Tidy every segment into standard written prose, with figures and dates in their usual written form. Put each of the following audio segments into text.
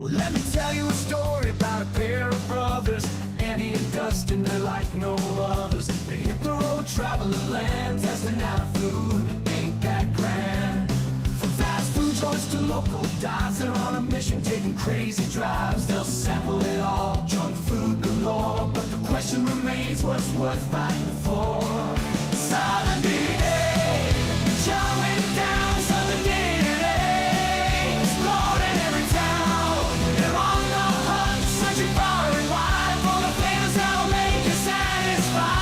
Well, let me tell you a story about a pair of brothers, Andy and Dustin. They're like no others. They hit the road, traveling land, testing out food. Ain't that grand? From fast food joints to local dives, they're on a mission, taking crazy drives. They'll sample it all, junk food galore. But the question remains, what's worth fighting for? Southern Dn'A, showing down Southern Dn'A, exploring every town. They're on the hunt, searching far and wide for the flavors that'll make you satisfied.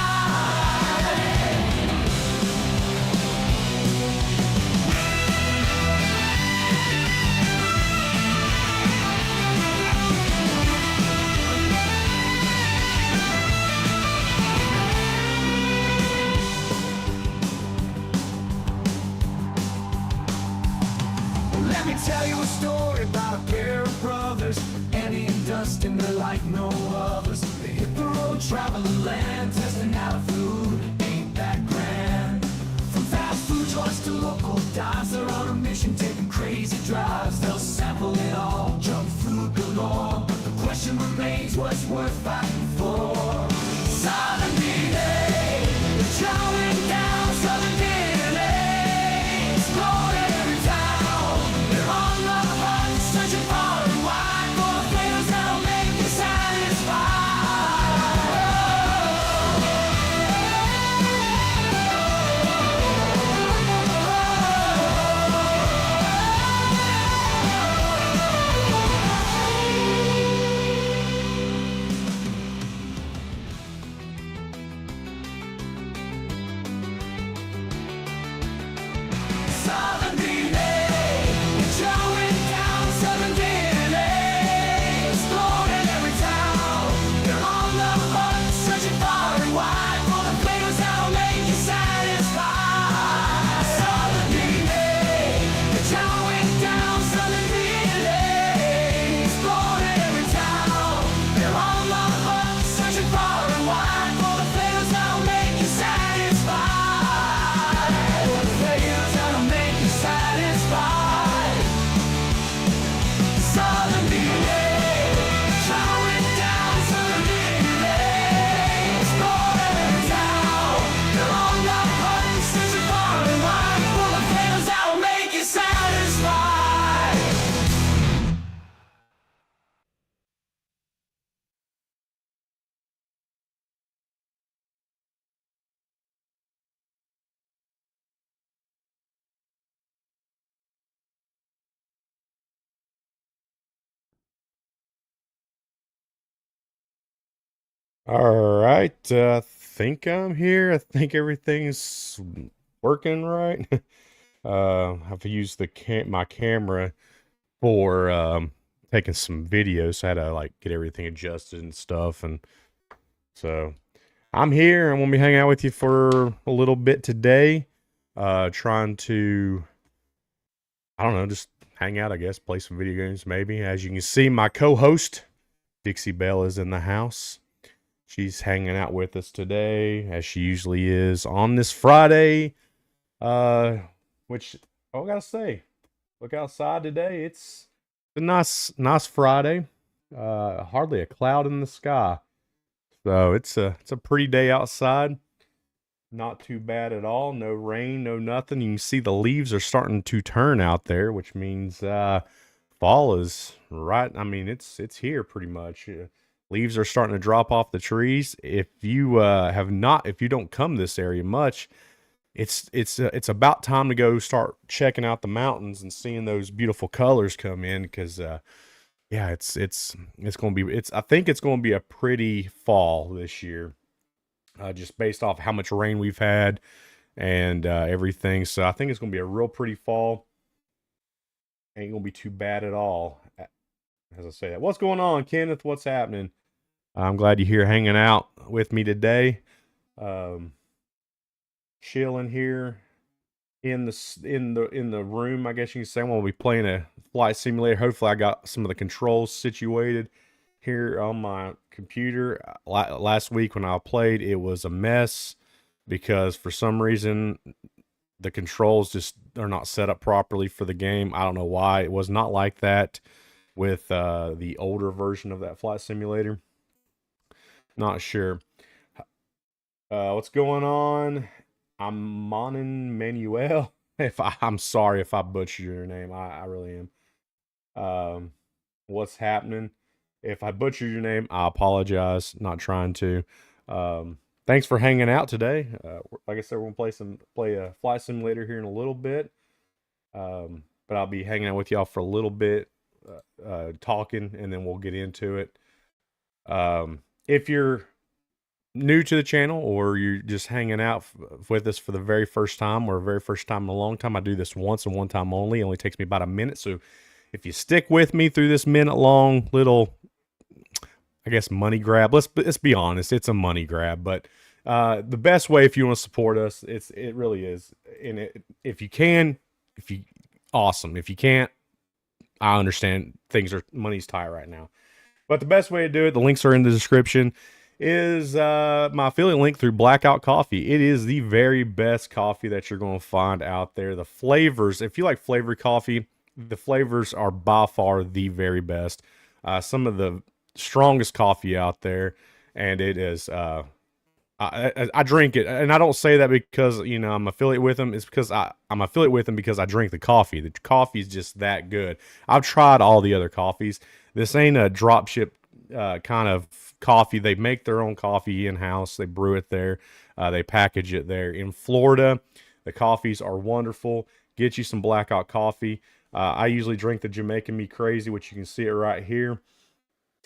Let me tell you a story about a pair of brothers, Andy and Dustin. They're like no others. They hit the road, traveling land, testing out food. Ain't that grand? From fast food joints to local dives, they're on a mission, taking crazy drives. They'll sample it all, junk food galore. But the question remains, what's worth fighting for? Southern Dn'A, showing down Southern Dn'A, exploring every town. They're on the hunt, searching far and wide for the flavors that'll make you satisfied. Southern Dn'A, showing down Southern Dn'A, exploring every town. They're on the hunt, searching far and wide for the flavors that'll make you satisfied. Southern Dn'A, showing down Southern Dn'A, exploring every town. They're on the hunt, searching far and wide for the flavors that'll make you satisfied. For the flavors that'll make you satisfied. Southern Dn'A, showing down Southern Dn'A, exploring every town. They're on the hunt, searching far and wide for the flavors that'll make you satisfied. All right, I think I'm here. I think everything's working right. I've used my camera for taking some videos, so I had to like get everything adjusted and stuff. And so I'm here. I'm gonna be hanging out with you for a little bit today. Trying to, I don't know, just hang out, I guess, play some video games maybe. As you can see, my co-host Dixie Bell is in the house. She's hanging out with us today, as she usually is on this Friday. Which I gotta say, look outside today. It's a nice Friday. Hardly a cloud in the sky, so it's a pretty day outside. Not too bad at all. No rain, no nothing. You can see the leaves are starting to turn out there, which means fall is right. I mean, it's here pretty much. Leaves are starting to drop off the trees. If you if you don't come this area much, it's about time to go start checking out the mountains and seeing those beautiful colors come in. Because yeah, it's gonna be I think it's gonna be a pretty fall this year, just based off how much rain we've had and everything. So I think it's gonna be a real pretty fall. Ain't gonna be too bad at all. As I say that, what's going on, Kenneth? What's happening? I'm glad you're here hanging out with me today. Um, Chilling here in the room, I guess you can say. We'll be playing a flight simulator. Hopefully, I got some of the controls situated here on my computer. Last week when I played, it was a mess because for some reason the controls just are not set up properly for the game. I don't know why. It was not like that with the older version of that flight simulator. Not sure. What's going on? I'm Monin Manuel. I'm sorry if I butchered your name. I really am. What's happening? If I butchered your name, I apologize. Not trying to. Thanks for hanging out today. Like I said, we're gonna play a flight simulator here in a little bit. But I'll be hanging out with y'all for a little bit, talking, and then we'll get into it. If you're new to the channel or you're just hanging out with us for the very first time or very first time in a long time, I do this once and one time only. It only takes me about a minute. So if you stick with me through this minute long little, I guess, money grab, let's be honest, it's a money grab, but the best way, if you want to support us, it really is. And if you can, awesome. If you can't, I understand money's tight right now. But the best way to do it, the links are in the description, is my affiliate link through Blackout Coffee. It is the very best coffee that you're going to find out there. The flavors, if you like flavored coffee, the flavors are by far the very best. Some of the strongest coffee out there, and it is I drink it, and I don't say that because I'm affiliate with them. It's because I'm affiliate with them because I drink the coffee. The coffee is just that good. I've tried all the other coffees. This ain't a drop ship kind of coffee. They make their own coffee in house. They brew it there. They package it there in Florida. The coffees are wonderful. Get you some Blackout Coffee. I usually drink the Jamaican Me Crazy, which you can see it right here.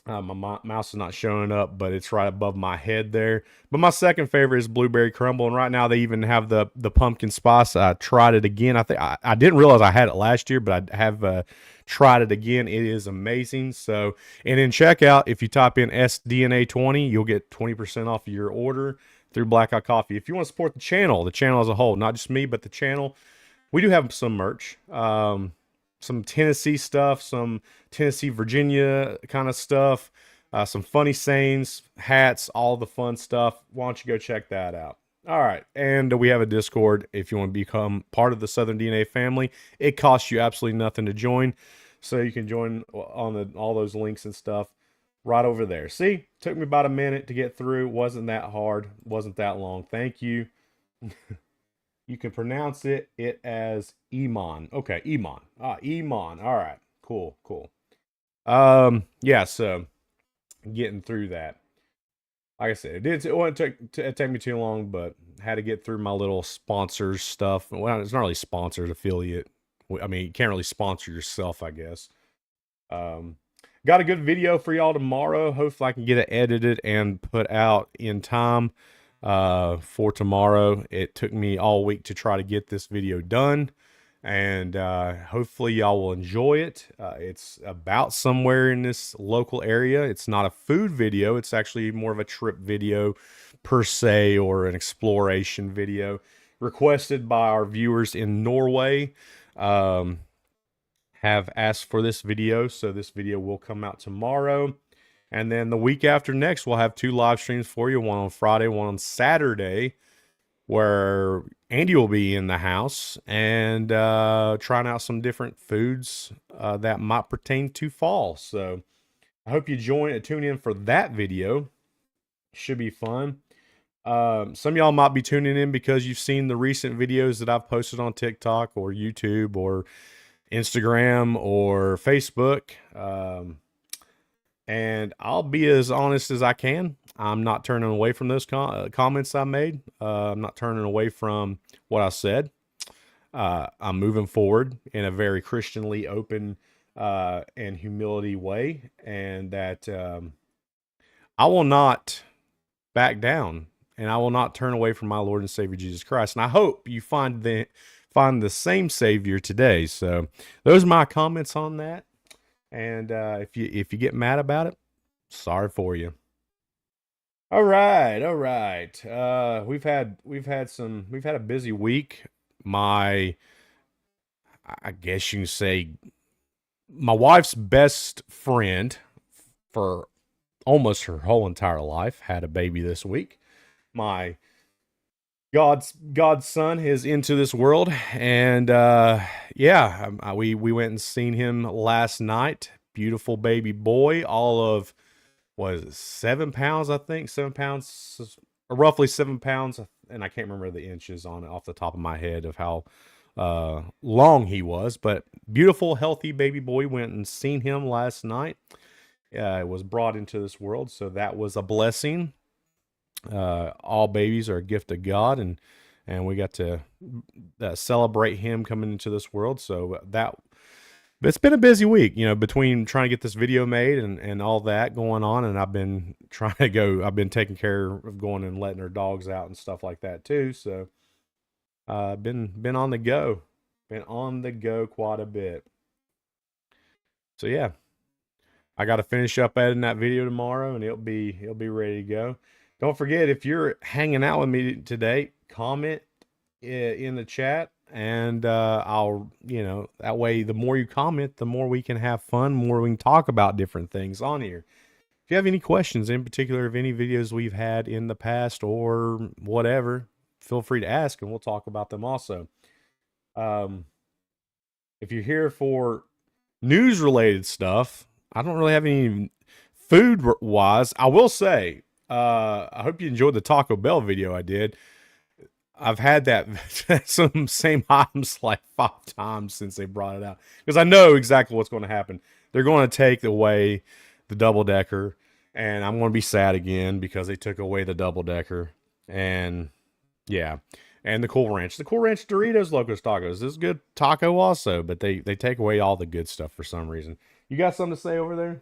My mouse is not showing up, but it's right above my head there. But my second favorite is Blueberry Crumble, and right now they even have the pumpkin spice. I tried it again. I think I didn't realize I had it last year, but I have tried it again. It is amazing. So, and in checkout, if you type in SDNA 20, you'll get 20% off your order through Blackout Coffee. If you want to support the channel as a whole, not just me, but the channel, we do have some merch. Some Tennessee stuff, some Tennessee, Virginia kind of stuff, some funny sayings, hats, all the fun stuff. Why don't you go check that out? All right. And we have a Discord if you want to become part of the Southern Dn'A family. It costs you absolutely nothing to join. So you can join on all those links and stuff right over there. See, took me about a minute to get through. Wasn't that hard. Wasn't that long. Thank you. You can pronounce it as Iman. Okay, Iman. Iman. All right. Cool. Yeah, so getting through that. Like I said, it wouldn't take me too long, but had to get through my little sponsors stuff. Well, it's not really sponsored, affiliate. I mean, you can't really sponsor yourself, I guess. Got a good video for y'all tomorrow. Hopefully I can get it edited and put out in time for tomorrow. It took me all week to try to get this video done, and hopefully y'all will enjoy it. It's about somewhere in this local area. It's not a food video. It's actually more of a trip video per se, or an exploration video requested by our viewers in Norway. Have asked for this video, so this video will come out tomorrow. And then the week after next, we'll have 2 live streams for you, one on Friday, one on Saturday, where Andy will be in the house and trying out some different foods that might pertain to fall. So I hope you tune in for that video. Should be fun. Some of y'all might be tuning in because you've seen the recent videos that I've posted on TikTok or YouTube or Instagram or Facebook. And I'll be as honest as I can. I'm not turning away from those comments I made. I'm not turning away from what I said. I'm moving forward in a very Christianly open and humility way. And that I will not back down. And I will not turn away from my Lord and Savior Jesus Christ. And I hope you find the same Savior today. So those are my comments on that. And if you get mad about it, sorry for you. All right. We've had a busy week. I guess you can say my wife's best friend for almost her whole entire life had a baby this week. My God's son is into this world, and we went and seen him last night. beautiful baby boy, all of, what is it, 7 pounds, I think, 7 pounds, roughly 7 pounds, and I can't remember the inches on it off the top of my head of how long he was, but beautiful, healthy baby boy. Went and seen him last night. Was brought into this world, so that was a blessing. All babies are a gift of God, and we got to celebrate him coming into this world. So that it's been a busy week, between trying to get this video made and all that going on, and I've been trying to go. I've been taking care of going and letting our dogs out and stuff like that too. So been on the go, quite a bit. So yeah, I got to finish up editing that video tomorrow, and it'll be ready to go. Don't forget, if you're hanging out with me today, comment in the chat, and I'll, that way, the more you comment, the more we can have fun, the more we can talk about different things on here. If you have any questions in particular of any videos we've had in the past or whatever, feel free to ask, and we'll talk about them also. If you're here for news related stuff, I don't really have any food wise. I will say, I hope you enjoyed the Taco Bell video I did. I've had that some same items like 5 times since they brought it out, because I know exactly what's going to happen. They're going to take away the double decker, and I'm going to be sad again because they took away the double decker. And yeah, and the Cool Ranch Doritos Locos Tacos. This is good taco also, but they take away all the good stuff for some reason. You got something to say over there?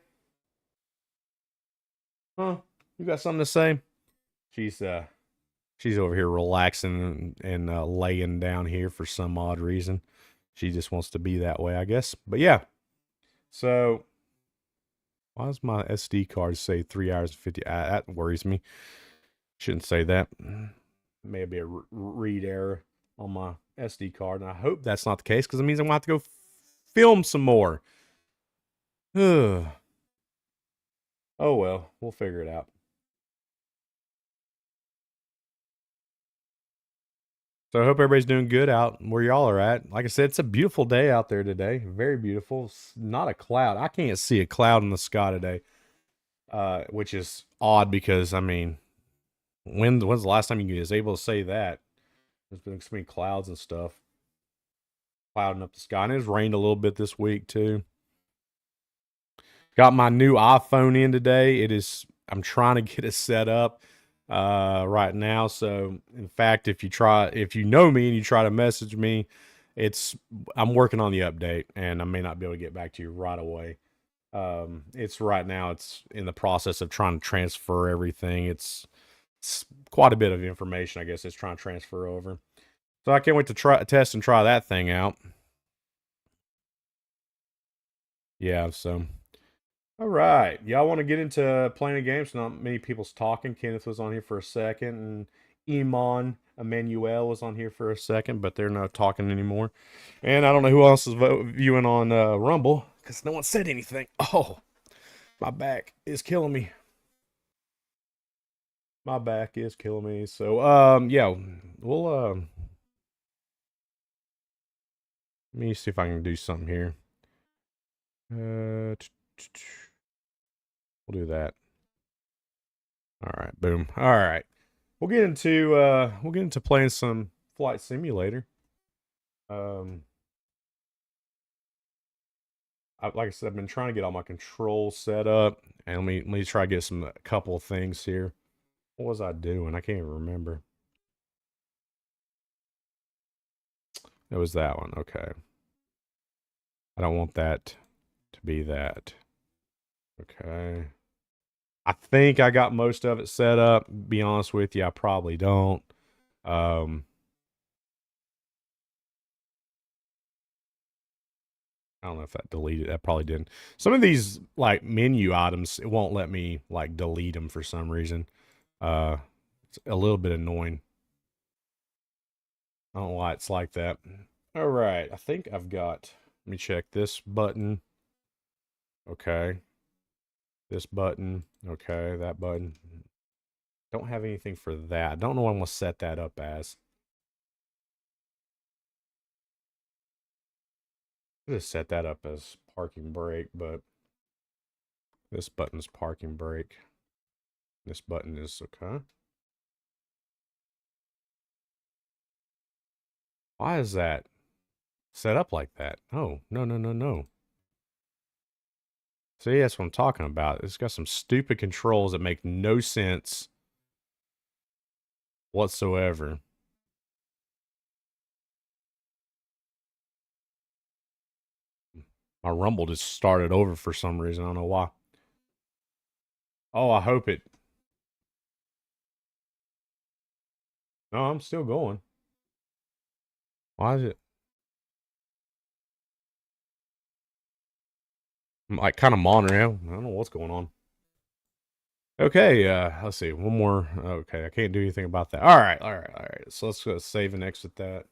Huh? You got something to say? She's over here relaxing and laying down here for some odd reason. She just wants to be that way, I guess. But yeah. So why does my SD card say 3 hours and 50? That worries me. Shouldn't say that. Maybe a read error on my SD card, and I hope that's not the case, because it means I'm going to have to go film some more. Oh well, we'll figure it out. So I hope everybody's doing good out where y'all are at. Like I said, it's a beautiful day out there today. Very beautiful. It's not a cloud. I can't see a cloud in the sky today, which is odd because, I mean, when's the last time you was able to say that? There's been so many clouds and stuff clouding up the sky. And it's rained a little bit this week too. Got my new iPhone in today. I'm trying to get it set up right now. So in fact, if you know me and you try to message me, I'm working on the update, and I may not be able to get back to you right away. It's right now, it's in the process of trying to transfer everything. It's quite a bit of information, I guess, it's trying to transfer over. So I can't wait to test and try that thing out. Yeah, so all right. Y'all want to get into playing a game? So not many people's talking. Kenneth was on here for a second, and Emmanuel was on here for a second, but they're not talking anymore. And I don't know who else is viewing on Rumble, because no one said anything. Oh, my back is killing me. My back is killing me. So, yeah, we'll, let me see if I can do something here. We'll do that. All right, boom. All right. We'll get into playing some Flight Simulator. Like I said, I've been trying to get all my controls set up, and let me try to get a couple of things here. What was I doing? I can't even remember. It was that one. Okay. I don't want that to be that. Okay. I think I got most of it set up. Be honest with you, I probably don't. I don't know if that deleted. That probably didn't. Some of these like menu items, it won't let me like delete them for some reason. It's a little bit annoying. I don't know why it's like that. All right, I think I've got. Let me check this button. Okay. This button. Okay, that button. Don't have anything for that. I don't know what I'm going to set that up as. I'm going to set that up as parking brake, but This button's parking brake. This button is okay. Why is that set up like that? Oh, no, no, no, no. See, that's what I'm talking about. It's got some stupid controls that make no sense whatsoever. My Rumble just started over for some reason. I don't know why. Oh, I hope it. No, I'm still going. Why is it? I'm like kind of monitoring. I don't know what's going on. Okay, let's see. One more. Okay, I can't do anything about that. All right, all right, all right. So let's go save and exit that.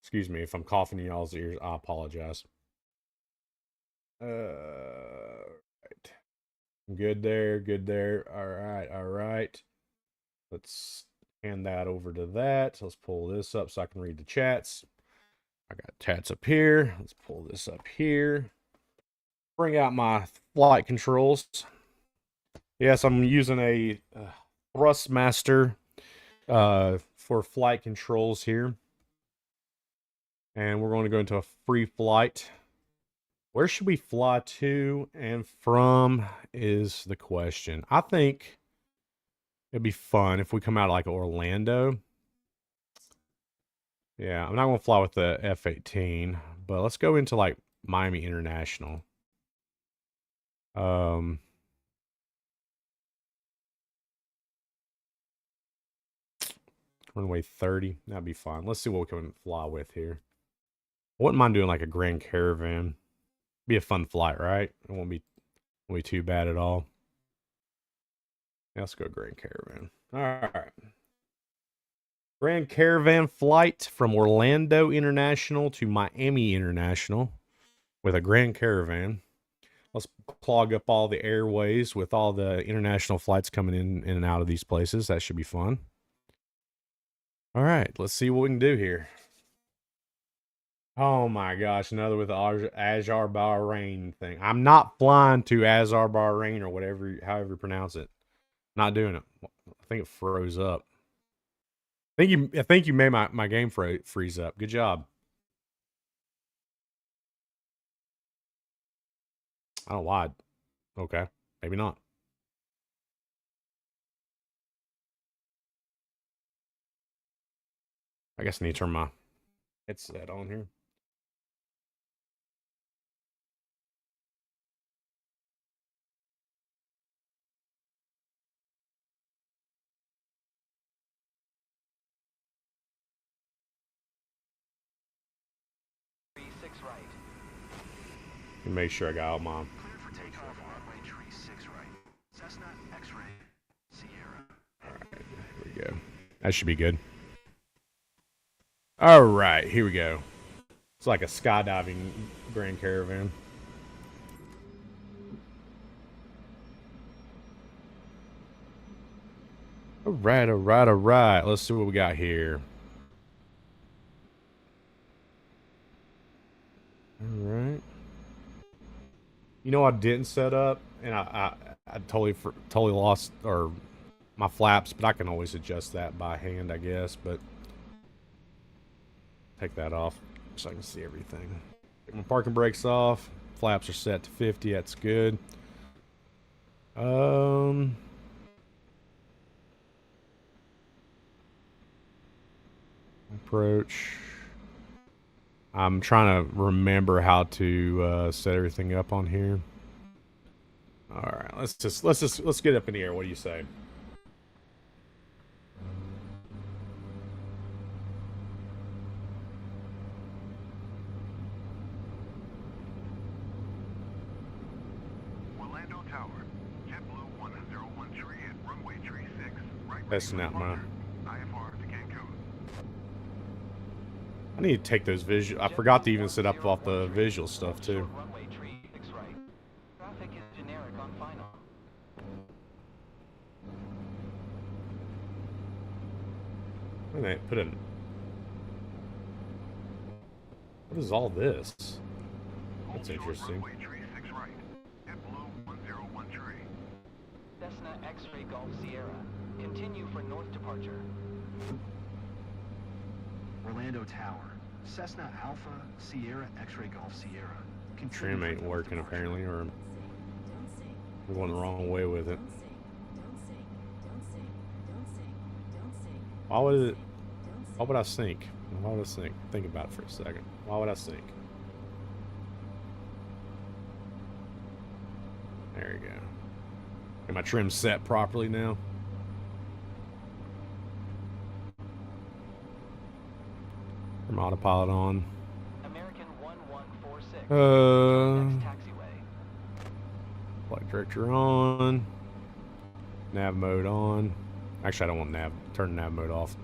Excuse me if I'm coughing in y'all's ears. I apologize. Right. Good there, good there. All right, all right. Let's hand that over to that. Let's pull this up so I can read the chats. I got chats up here. Let's pull this up here. Bring out my flight controls. Yes, I'm using a Thrustmaster for flight controls here. And we're going to go into a free flight. Where should we fly to and from is the question. I think it'd be fun if we come out of like Orlando. Yeah, I'm not going to fly with the F-18, but let's go into like Miami International. Runway 30, that'd be fine. Let's see what we can fly with here. I wouldn't mind doing like a Grand Caravan. Be a fun flight, right? It won't be too bad at all. Yeah, let's go Grand Caravan. All right. Grand Caravan flight from Orlando International to Miami International with a Grand Caravan. Let's clog up all the airways with all the international flights coming in and out of these places. That should be fun. All right, let's see what we can do here. Oh my gosh, another with the Bahrain thing. I'm not flying to Bahrain or whatever, however you pronounce it. Not doing it. I think it froze up. I think you made my game freeze up. Good job. I don't know why. Okay, maybe not. I guess I need to turn my headset on here. Make sure I got all my. All right, here we go. That should be good. All right, here we go. It's like a skydiving Grand Caravan. All right, all right, all right. Let's see what we got here. All right. You know, I didn't set up, and I totally lost or my flaps, but I can always adjust that by hand, I guess. But take that off so I can see everything. Take my parking brakes off. Flaps are set to 50. That's good. Approach. I'm trying to remember how to set everything up on here. All right, let's get up in the air. What do you say? Orlando Tower, JetBlue 1013 at runway 36. Right. That's not my. IFR to Cancun. I need to take those visual. I forgot to even set up off the visual stuff too. Traffic is generic on final. Put in. What is all this? Hold That's short interesting. runway tree 6 right. JetBlue 101 tree. Cessna X-ray Golf Sierra. Continue for north departure. Orlando Tower. Cessna Alpha Sierra X-ray Golf Sierra. Trim ain't working apparently, or we're going the wrong way with it. Why would it? Why would I sink? Why would I sink? Think about it for a second. Why would I sink? There you go. Got my trim set properly now. From autopilot on. American 1146. Uh, Next taxiway. Flight director on. Nav mode on. Actually, I don't want nav. Turn nav mode off.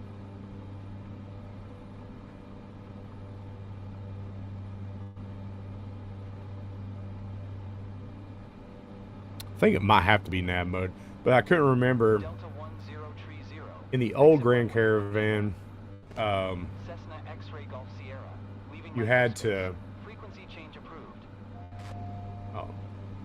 I think it might have to be nav mode, but I couldn't remember. Delta 1030. In the old Grand Caravan, Cessna X-ray Golf Sierra. Leaving you right had airspace. to. Frequency change approved. Oh,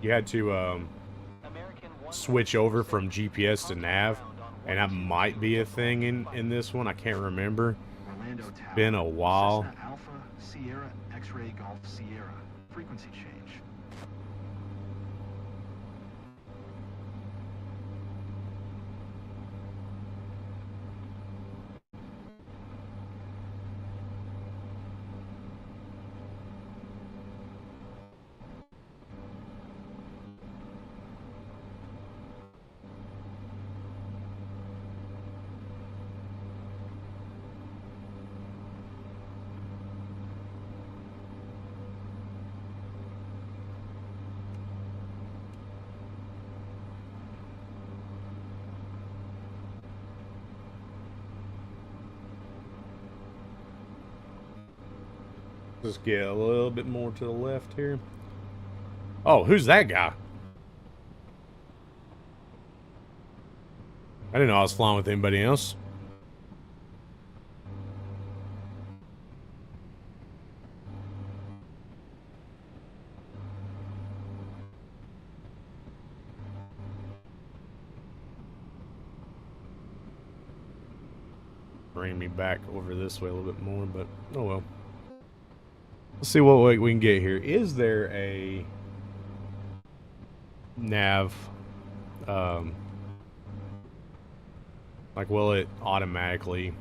you had to American switch over from 1146. GPS to nav, and that might be a thing in this one. I can't remember. Orlando Tower. Been a while. Cessna Alpha Sierra X-ray Golf Sierra. Frequency change. Just get a little bit more to the left here. Oh, who's that guy? I didn't know I was flying with anybody else. Bring me back over this way a little bit more, but oh well. Let's see what we can get here. Is there a nav? Like, will it automatically?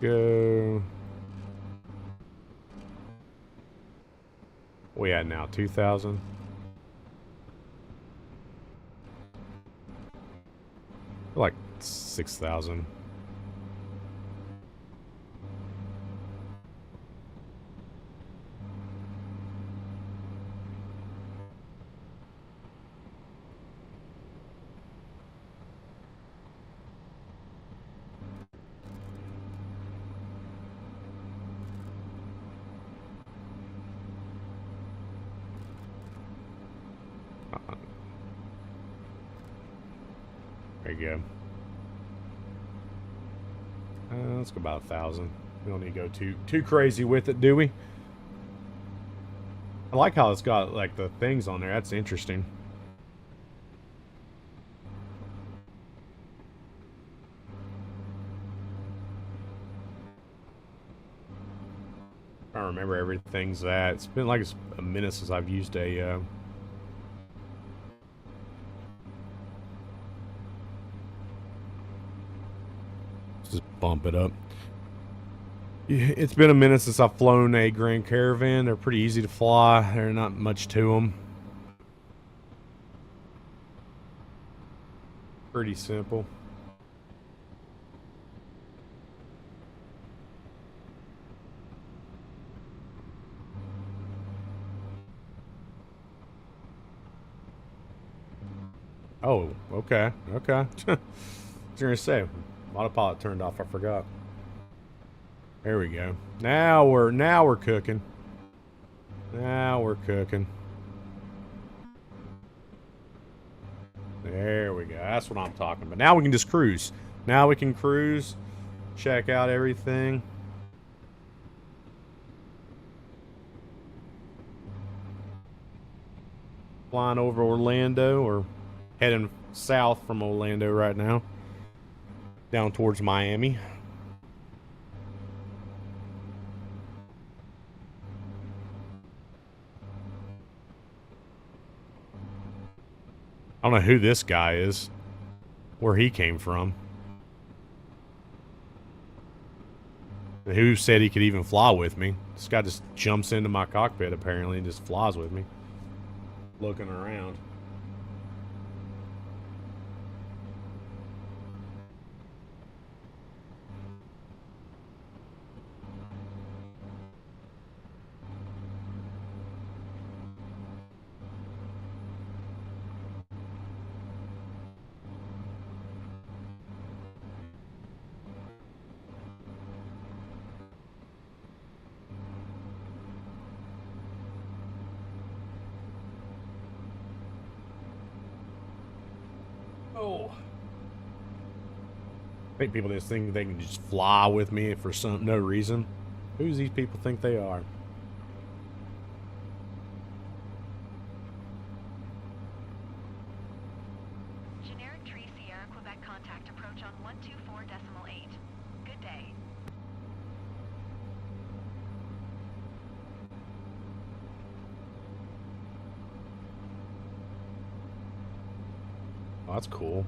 Go. We at now 2,000. Like 6,000. There you go. Let's go about 1,000. We don't need to go too crazy with it, do we? I like how it's got like the things on there. That's interesting. I don't remember everything's that. It's been like a minute since I've used a. Just bump it up. Yeah, it's been a minute since I've flown a Grand Caravan. They're pretty easy to fly. There's not much to them. Pretty simple. Oh, okay, okay. I was gonna say, autopilot turned off. I forgot. There we go. Now we're cooking. Now we're cooking. There we go. That's what I'm talking about. Now we can just cruise. Now we can cruise, check out everything. Flying over Orlando, or heading south from Orlando right now, down towards Miami. I don't know who this guy is, where he came from. Who said he could even fly with me? This guy just jumps into my cockpit apparently and just flies with me. Looking around. Oh. I think people just think they can just fly with me for no reason. Who do these people think they are? Generic tree Sierra Quebec contact approach on 124.8. Good day. Oh, that's cool.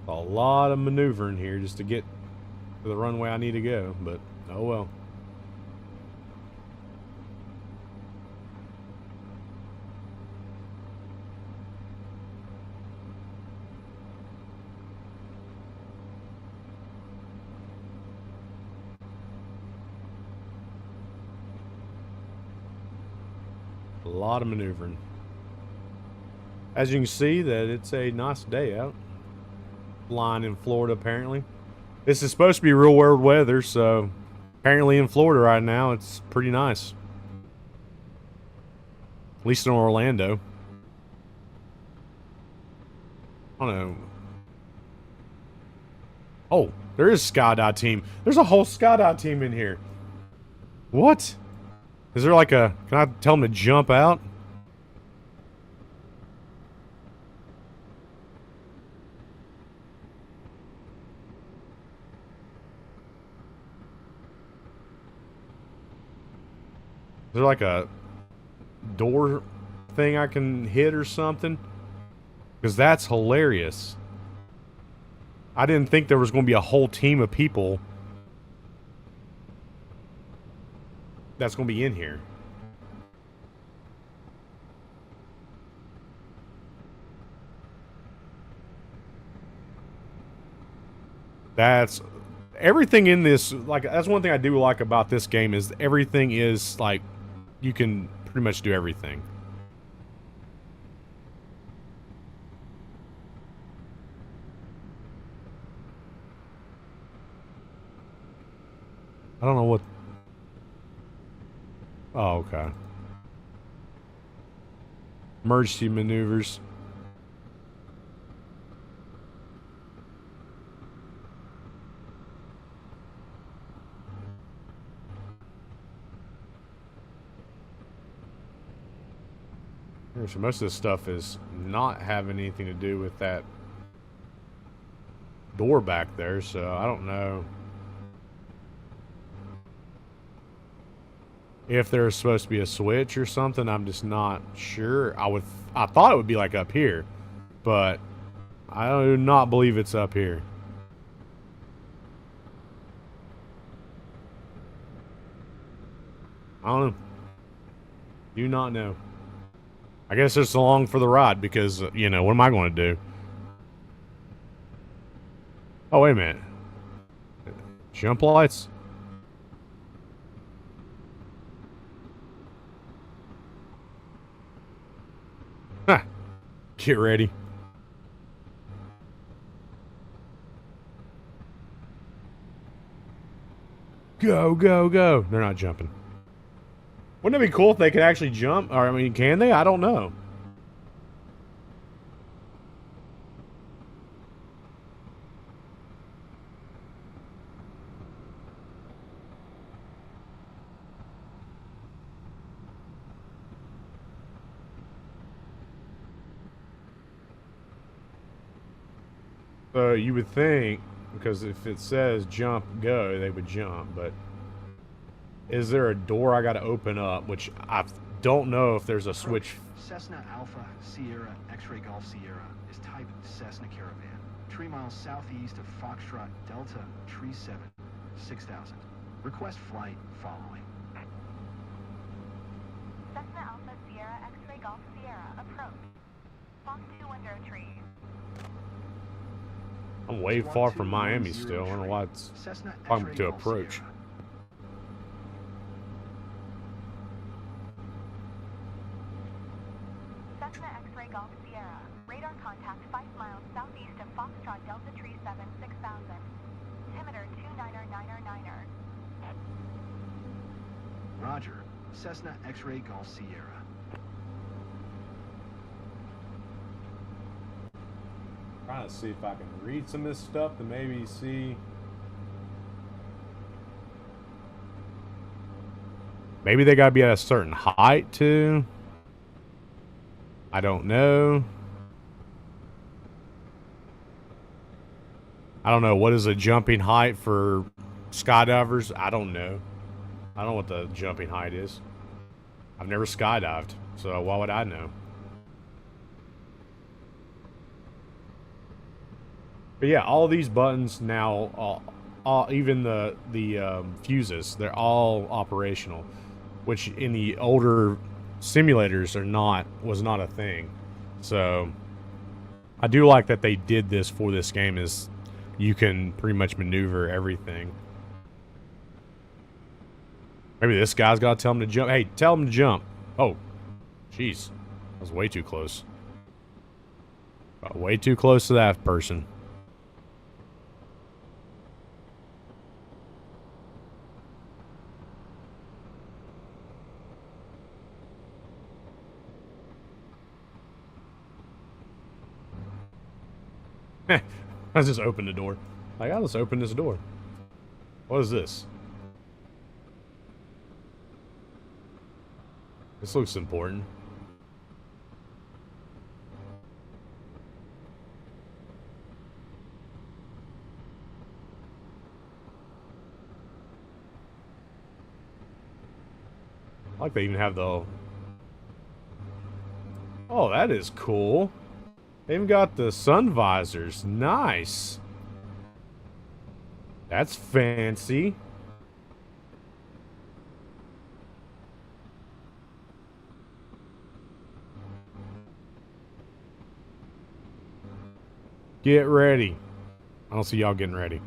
A lot of maneuvering here just to get to the runway I need to go, but oh well. A lot of maneuvering. As you can see, that it's a nice day out. Flying in Florida, apparently. This is supposed to be real world weather, so apparently in Florida right now, it's pretty nice. At least in Orlando. I don't know. Oh, there is a skydive team. There's a whole skydive team in here. What? Is there like a... Can I tell them to jump out? Is there like a door thing I can hit or something? Because that's hilarious. I didn't think there was going to be a whole team of people that's going to be in here. That's... Everything in this, like, that's one thing I do like about this game is everything is, like, you can pretty much do everything. I don't know what... Oh, okay. Emergency maneuvers. So most of this stuff is not having anything to do with that door back there, so I don't know if there's supposed to be a switch or something. I'm just not sure. I thought it would be like up here, but I do not believe it's up here. I don't know. Do not know. I guess it's along for the ride because, you know, what am I going to do? Oh, wait a minute. Jump lights? Ha! Get ready. Go, go, go. They're not jumping. Wouldn't it be cool if they could actually jump? Or, I mean, can they? I don't know. So you would think, because if it says jump, go, they would jump, but is there a door I got to open up, which I don't know if there's a switch. Cessna Alpha Sierra X-Ray Golf Sierra is type Cessna Caravan. 3 miles southeast of Foxtrot Delta Tree 7, 6000. Request flight following. Cessna Alpha Sierra X-Ray Golf Sierra, approach. Fox 210 trees. I'm way far from Miami still. I don't know why it's Cessna talking X-Ray to Golf approach. Sierra. Cessna X-Ray Golf Sierra. Radar contact 5 miles southeast of Foxtrot Delta Tree 7, 6000. Altimeter 299er. Roger. Cessna X-Ray Golf Sierra. Trying to see if I can read some of this stuff to maybe see. Maybe they gotta be at a certain height too. I don't know. I don't know. What is a jumping height for skydivers? I don't know. I don't know what the jumping height is. I've never skydived, so why would I know? But yeah, all these buttons now, even the fuses, they're all operational, which in the older simulators was not a thing. So I do like that they did this for this game, is you can pretty much maneuver everything. Maybe this guy's got to tell him to jump. Hey, tell him to jump. Oh, jeez. That was way too close. Got way too close to that person. I just opened the door. Like, I'll just open this door. What is this? This looks important. I like they even have the... Oh, that is cool. They even got the sun visors. Nice. That's fancy. Get ready. I don't see y'all getting ready.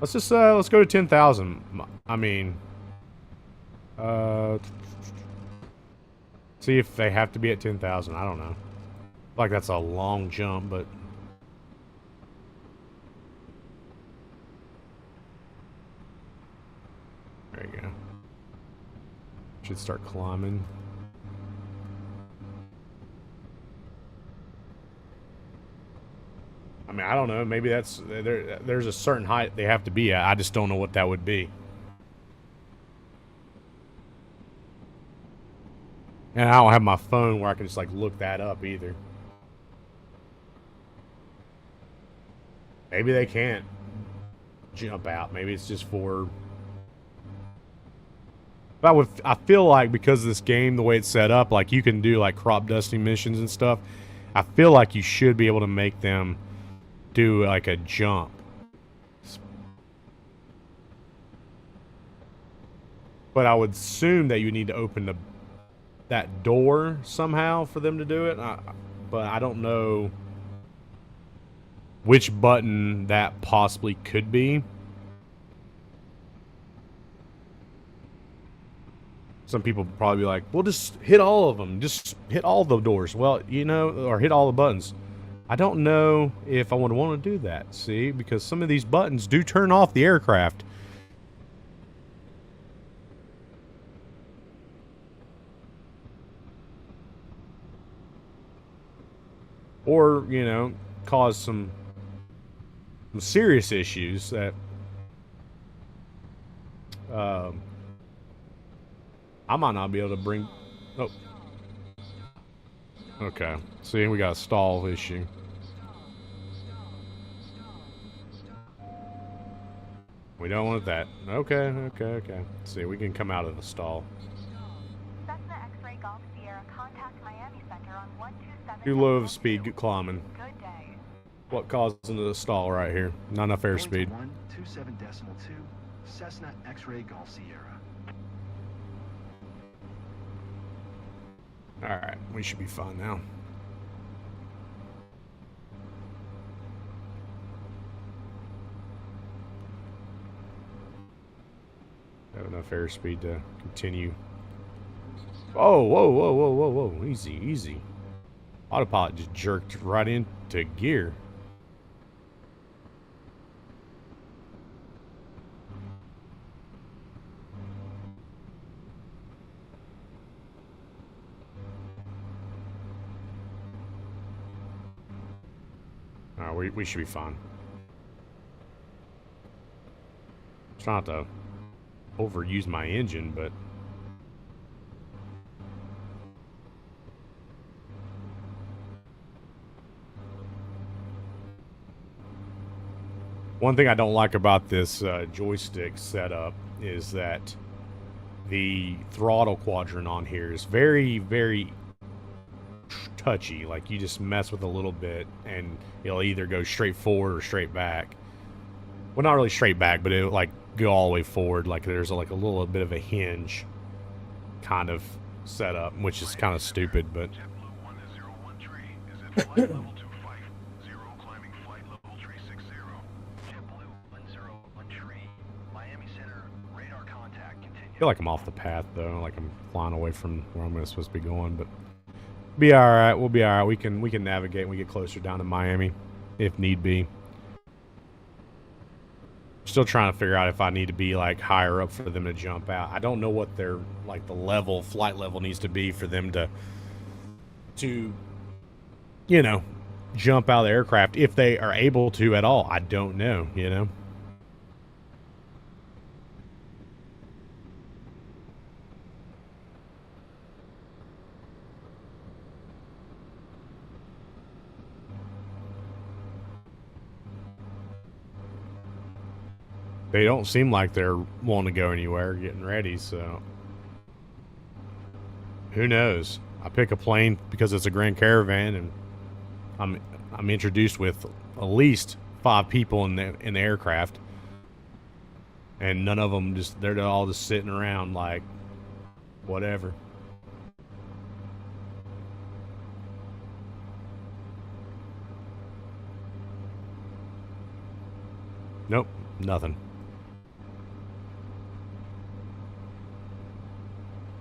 Let's just let's go to 10,000. I mean, see if they have to be at 10,000. I don't know. Like that's a long jump, but there you go. Should start climbing. I mean, I don't know. Maybe that's there's a certain height they have to be at. I just don't know what that would be. And I don't have my phone where I can just like look that up either. Maybe they can't jump out. Maybe it's just for... But I feel like because of this game, the way it's set up, like you can do like crop dusting missions and stuff. I feel like you should be able to make them do like a jump. But I would assume that you need to open that door somehow for them to do it. But I don't know which button that possibly could be. Some people would probably be like, well, just hit all of them. Just hit all the doors. Well, you know, or hit all the buttons. I don't know if I would want to do that, see? Because some of these buttons do turn off the aircraft. Or, you know, cause some serious issues that I might not be able to bring... Oh. Okay. See, we got a stall issue. We don't want that. Okay. See, we can come out of the stall. Cessna X-Ray Golf Sierra, contact Miami Center on 127. Too low of speed climbing. Good day. What caused the stall right here? Not enough airspeed. 127.2, Cessna X-Ray Golf Sierra. Alright, we should be fine now. Have enough airspeed to continue. Oh, whoa. Easy. Autopilot just jerked right into gear. We should be fine. Try not to overuse my engine, but one thing I don't like about this joystick setup is that the throttle quadrant on here is very, very touchy. Like, you just mess with a little bit and it'll either go straight forward or straight back. Well, not really straight back, but it'll like go all the way forward. Like there's like a little bit of a hinge kind of setup, which is kind of stupid, but JetBlue 1013 is at flight level 250, climbing flight level 360. JetBlue 1013, Miami Center, radar contact continue. I feel like I'm off the path though, like I'm flying away from where I'm supposed to be going, but be all right. We'll be all right. We can navigate when we get closer down to Miami, if need be. Still trying to figure out if I need to be like higher up for them to jump out. I don't know what their like the flight level needs to be for them to you know, jump out of the aircraft, if they are able to at all. I don't know, you know. They don't seem like they're wanting to go anywhere, getting ready, so who knows? I pick a plane because it's a Grand Caravan, and I'm introduced with at least 5 people in the aircraft, and none of them they're all just sitting around like whatever. Nope, nothing.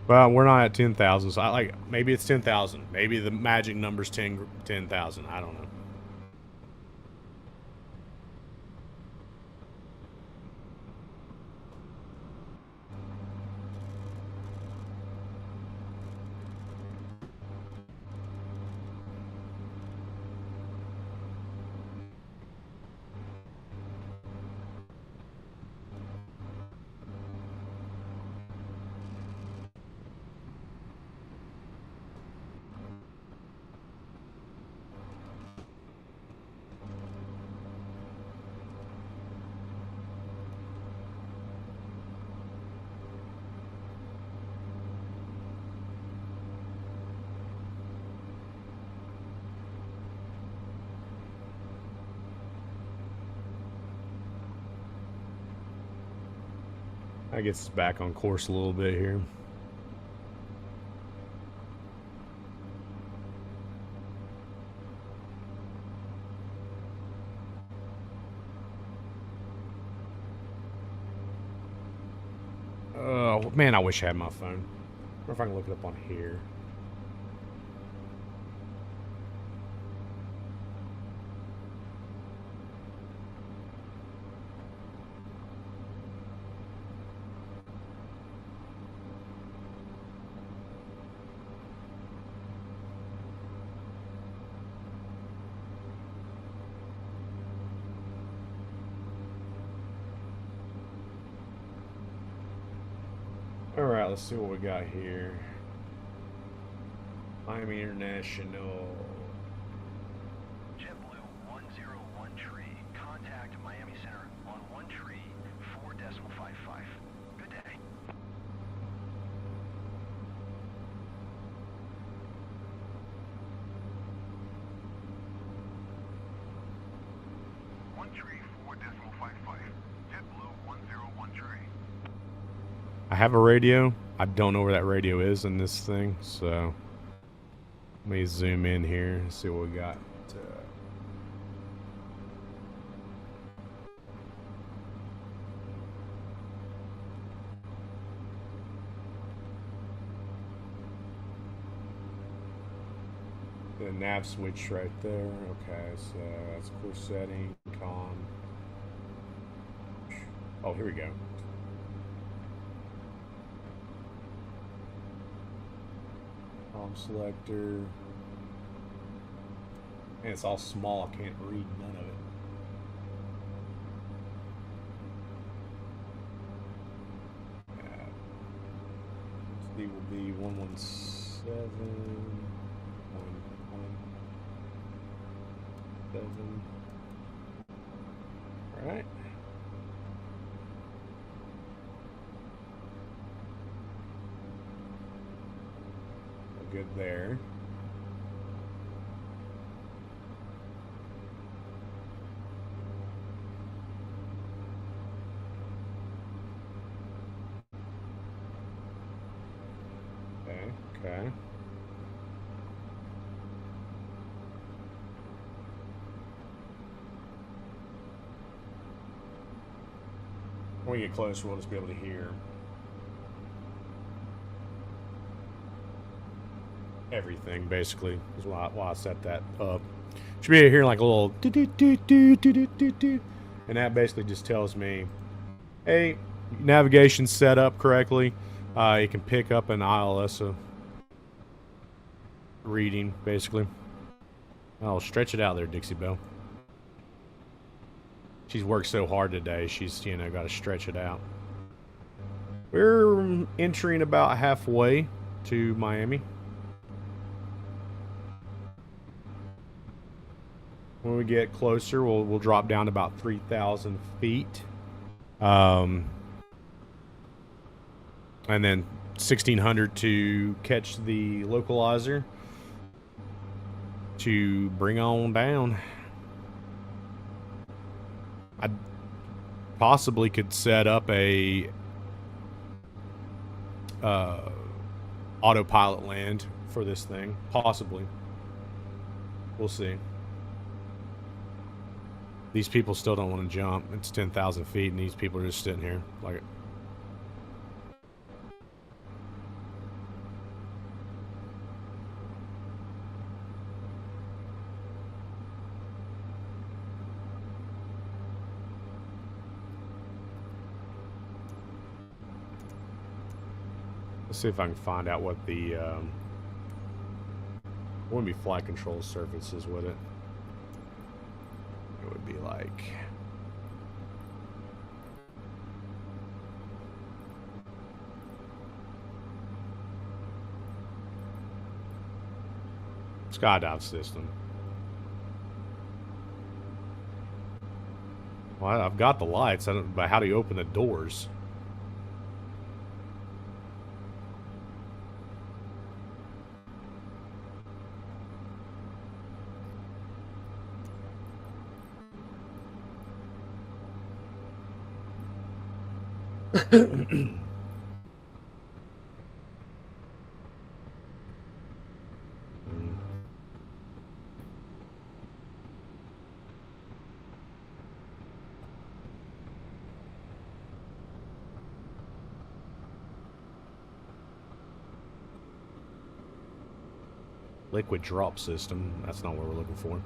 Well, we're not at 10,000, so maybe it's 10,000. Maybe the magic number's 10,000. I don't know. I guess it's back on course a little bit here. Oh, man, I wish I had my phone. I wonder if I can look it up on here. Alright, let's see what we got here. Miami International. JetBlue 101 tree. Contact Miami Center on 1 tree 4.55. Good day. One tree 4.55. JetBlue 101 tree. I have a radio. I don't know where that radio is in this thing, so let me zoom in here and see what we got. The nav switch right there. Okay, so that's course setting, com. Oh, here we go. Selector, and it's all small. I can't read none of it. C will be 117, 117. All right. Good there. Okay. When we get closer, we'll just be able to hear everything, basically, is why I set that up. Should be hearing like a little do do do do do do do do, and that basically just tells me, hey, navigation's set up correctly. It can pick up an ILS reading, basically. Oh, stretch it out there, Dixie Belle. She's worked so hard today. She's, you know, got to stretch it out. We're entering about halfway to Miami. When we get closer, we'll drop down to about 3,000 feet. And then 1,600 to catch the localizer to bring on down. I possibly could set up a autopilot land for this thing. Possibly. We'll see. These people still don't want to jump. It's 10,000 feet, and these people are just sitting here like it. Let's see if I can find out what the wouldn't be flight control surfaces, would it? It would be like skydive system. Well, I've got the lights, but how do you open the doors? Liquid drop system. That's not what we're looking for.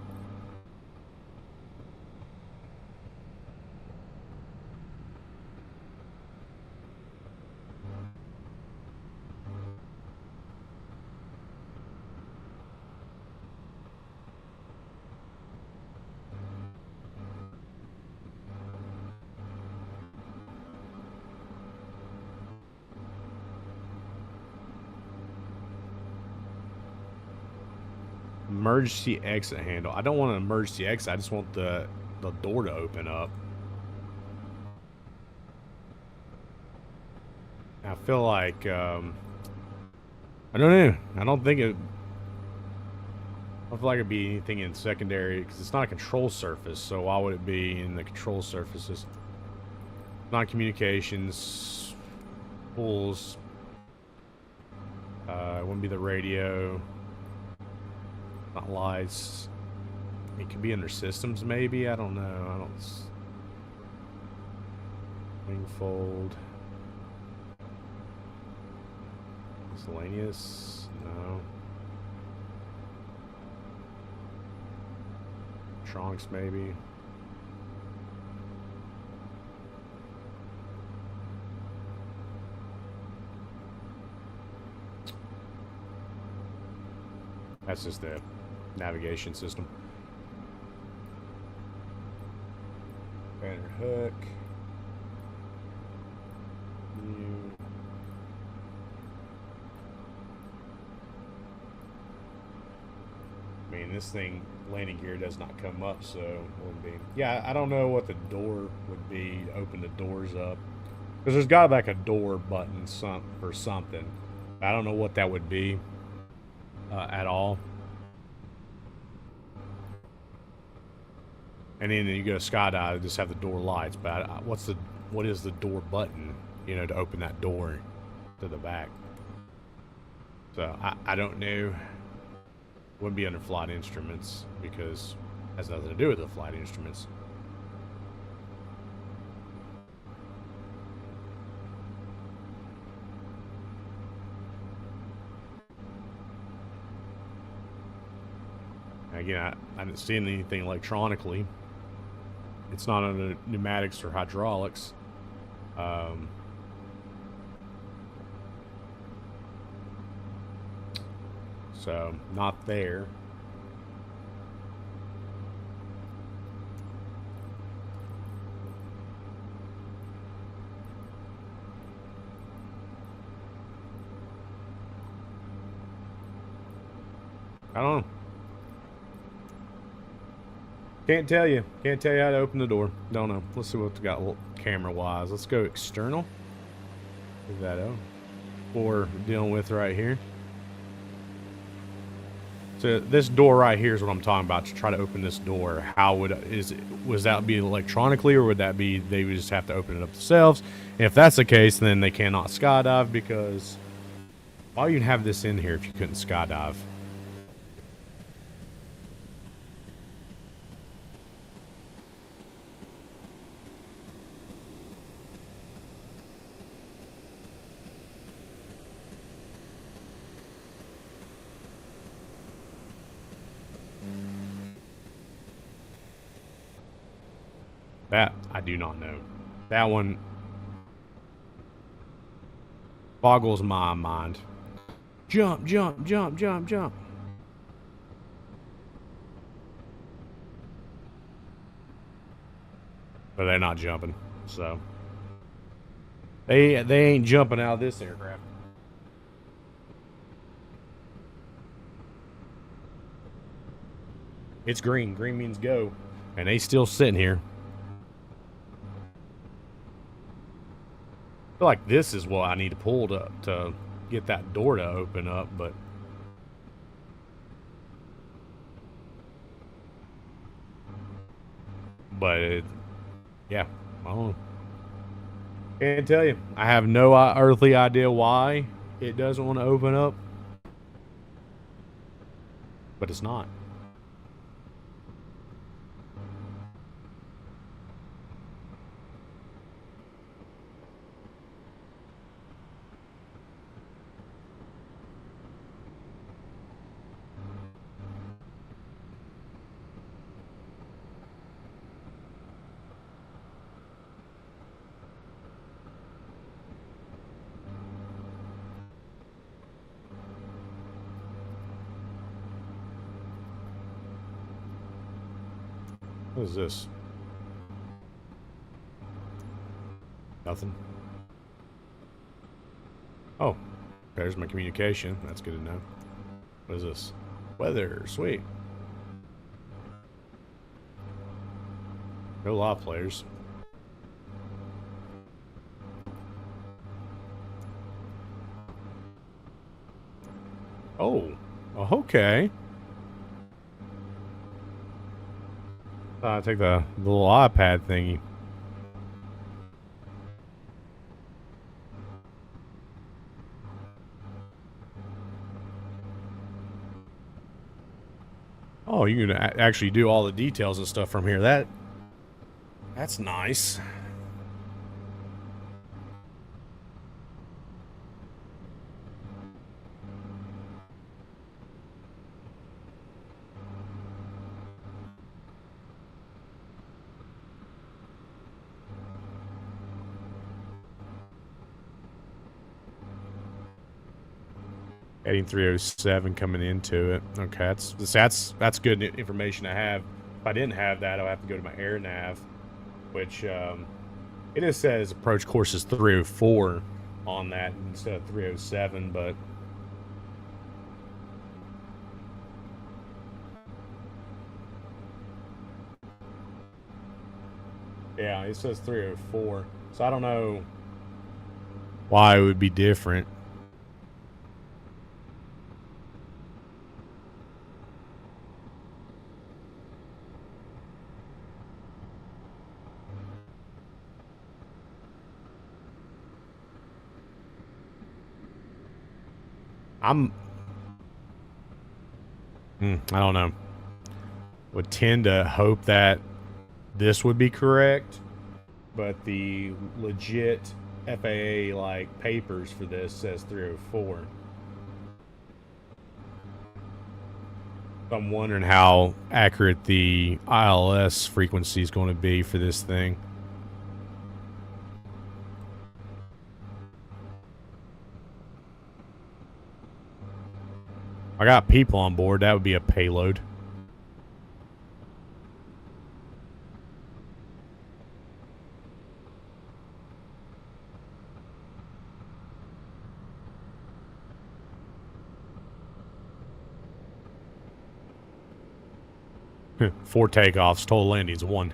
Emergency exit handle. I don't want an emergency exit. I just want the door to open up. I feel like, I don't know. I don't think it... I don't feel like it'd be anything in secondary, because it's not a control surface, so why would it be in the control surfaces? Non-communications, pools, it wouldn't be the radio, not lights. It could be under systems, maybe. I don't know. I don't. Wing fold. Miscellaneous? No. Trunks, maybe. That's just the navigation system. Banner hook. New. I mean, this thing, landing gear does not come up, so it wouldn't be. Yeah, I don't know what the door would be to open the doors up. Because there's got like a door button for something. I don't know what that would be at all. And then you go skydive, just have the door lights. But what is the door button, you know, to open that door to the back? So I don't know. Wouldn't be under flight instruments because it has nothing to do with the flight instruments. Again, I didn't see anything electronically. It's not under pneumatics or hydraulics. So, not there. I don't know. Can't tell you. Can't tell you how to open the door. Don't know. Let's see what we got camera-wise. Let's go external. Leave that out. What we're dealing with right here. So this door right here is what I'm talking about. To try to open this door, how would was that be electronically, or would that be they would just have to open it up themselves? And if that's the case, then they cannot skydive, because why would you have this in here if you couldn't skydive? That, I do not know. That one boggles my mind. Jump, jump, jump, jump, jump. But they're not jumping, so. They ain't jumping out of this aircraft. It's green. Green means go. And they still sitting here. I feel like this is what I need to pull to get that door to open up, but yeah, I don't know. Can't tell you. I have no earthly idea why it doesn't want to open up, but it's not. What is this? Nothing. Oh, there's my communication. That's good to know. What is this? Weather, sweet. No law players. Oh, okay. I'll take the little iPad thingy. Oh, you can actually do all the details and stuff from here. That's nice. Heading 307 coming into it. Okay, that's good information to have. If I didn't have that, I'll have to go to my air nav, which it just says approach course is 304 on that instead of 307, but yeah, it says 304. So I don't know why it would be different. I don't know. Would tend to hope that this would be correct, but the legit FAA like papers for this says 304. So I'm wondering how accurate the ILS frequency is going to be for this thing. I got people on board. That would be a payload. Four takeoffs, total landings, 1.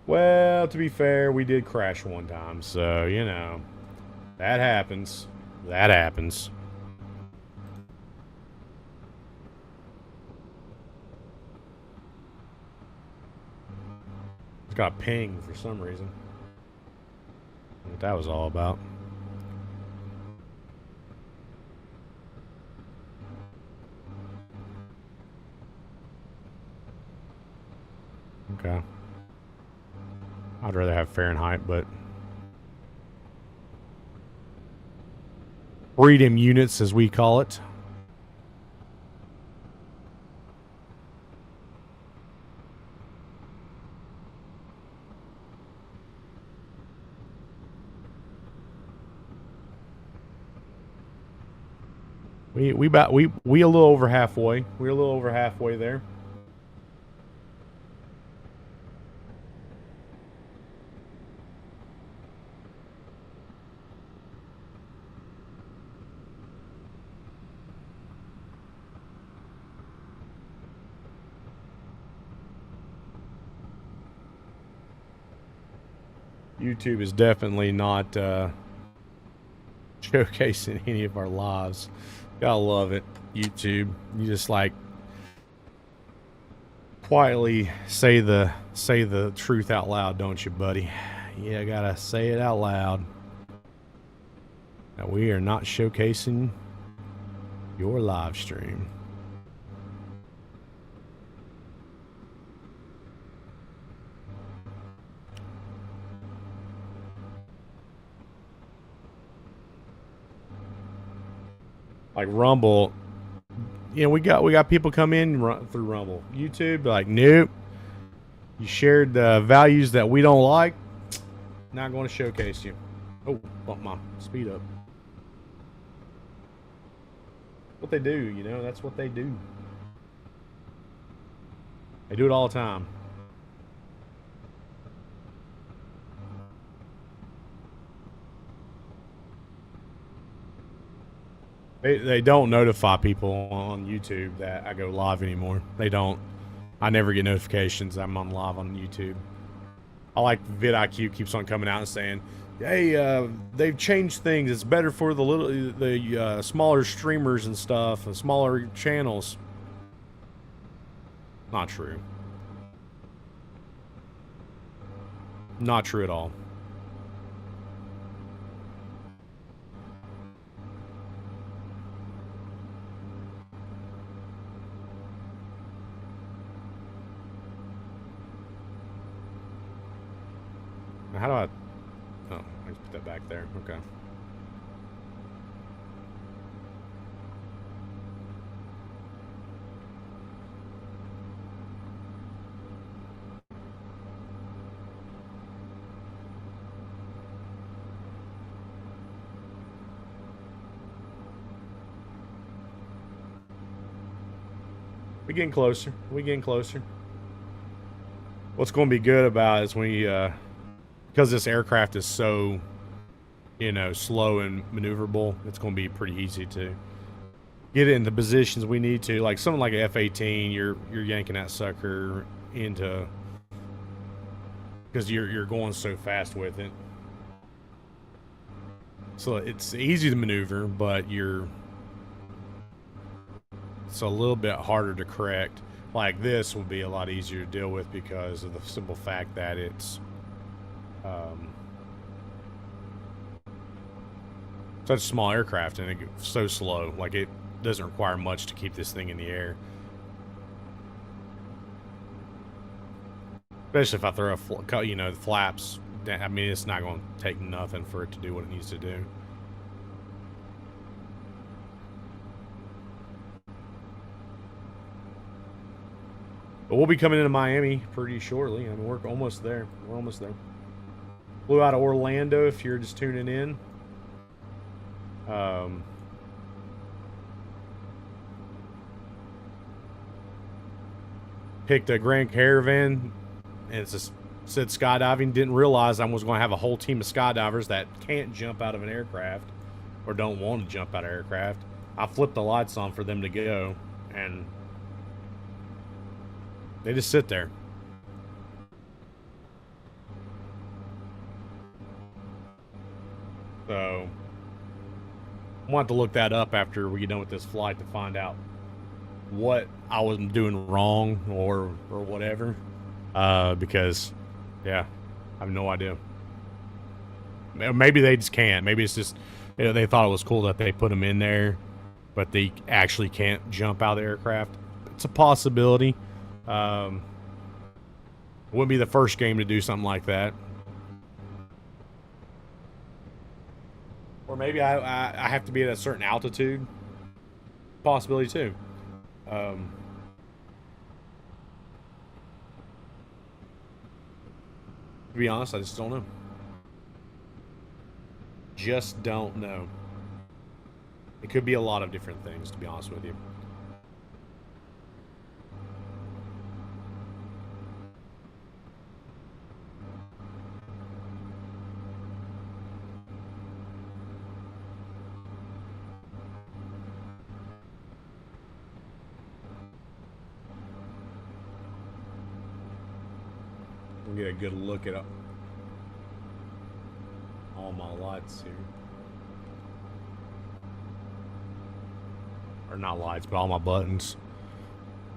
Well, to be fair, we did crash one time, so, you know, that happens. That happens. It's got a ping for some reason. I don't know what that was all about. Okay. I'd rather have Fahrenheit, but freedom units, as we call it. We a little over halfway. We're a little over halfway there. YouTube is definitely not showcasing any of our lives. Gotta love it, YouTube. You just like quietly say the truth out loud, don't you, buddy? Yeah, gotta say it out loud. Now we are not showcasing your live stream. Like Rumble, you know, we got people come in through Rumble. YouTube, like, nope. You shared values that we don't like. Not going to showcase you. Oh, bump my speed up. What they do, you know, that's what they do. They do it all the time. They don't notify people on YouTube that I go live anymore. They don't. I never get notifications I'm on live on YouTube. I like vidIQ keeps on coming out and saying, "Hey, they've changed things. It's better for the smaller streamers and stuff, and smaller channels." Not true. Not true at all. How do I... Oh, I just put that back there. Okay. We're getting closer. We're getting closer. What's going to be good about it is when you... because this aircraft is so, you know, slow and maneuverable, it's going to be pretty easy to get it in the positions we need to. Like something like an F-18, you're yanking that sucker into, because you're going so fast with it. So it's easy to maneuver, but it's a little bit harder to correct. Like this would be a lot easier to deal with because of the simple fact that it's such a small aircraft and it's so slow. Like it doesn't require much to keep this thing in the air. Especially if I throw the flaps. I mean, it's not going to take nothing for it to do what it needs to do. But we'll be coming into Miami pretty shortly. I mean, we're almost there. We're almost there. Flew out of Orlando if you're just tuning in. Picked a Grand Caravan, and it said skydiving. Didn't realize I was going to have a whole team of skydivers that can't jump out of an aircraft or don't want to jump out of aircraft. I flipped the lights on for them to go, and they just sit there. So I want to look that up after we get done with this flight to find out what I was doing wrong or whatever. Because, yeah, I have no idea. Maybe they just can't. Maybe it's just they thought it was cool that they put them in there, but they actually can't jump out of the aircraft. It's a possibility. It wouldn't be the first game to do something like that. Or maybe I have to be at a certain altitude. Possibility too. To be honest, I just don't know. Just don't know. It could be a lot of different things, to be honest with you. We'll get a good look at all my lights here. Or not lights, but all my buttons.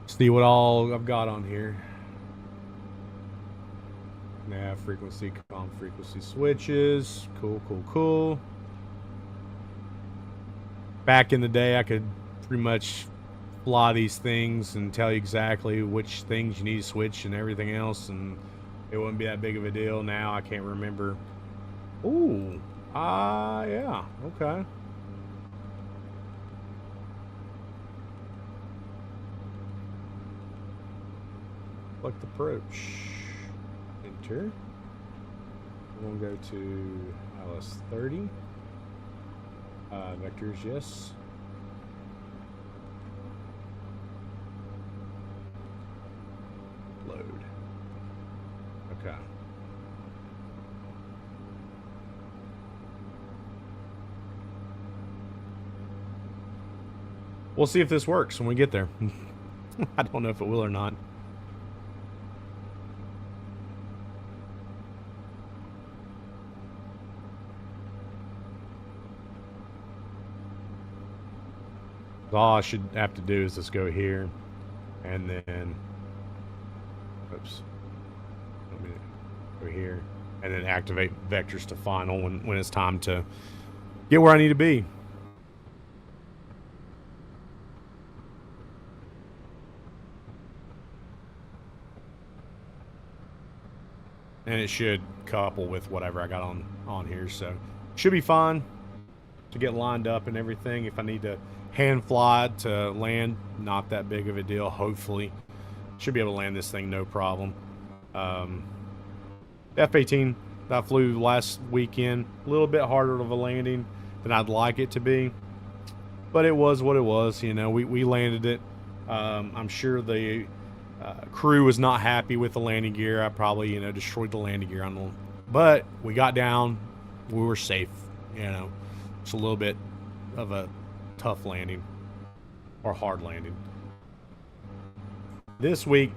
See what all I've got on here. Nav frequency, comm frequency switches. Cool, cool, cool. Back in the day, I could pretty much fly these things and tell you exactly which things you need to switch and everything else, and it wouldn't be that big of a deal. Now I can't remember. Ooh. Yeah. Okay. Select approach. Enter. We're going to go to ILS 30. Vectors, yes. Load. Okay. we'll see if this works when we get there. I don't know if it will or not. All I should have to do is just go here and then, oops, let me go here and then activate vectors to final when it's time to get where I need to be. And it should couple with whatever I got on here, so should be fine to get lined up and everything. If I need to hand fly to land, not that big of a deal. Hopefully should be able to land this thing no problem. F-18 that I flew last weekend, a little bit harder of a landing than I'd like it to be, but it was what it was. You know, we landed it. I'm sure the crew was not happy with the landing gear. I probably, you know, destroyed the landing gear on them, but we got down, we were safe. You know, it's a little bit of a tough landing or hard landing. This week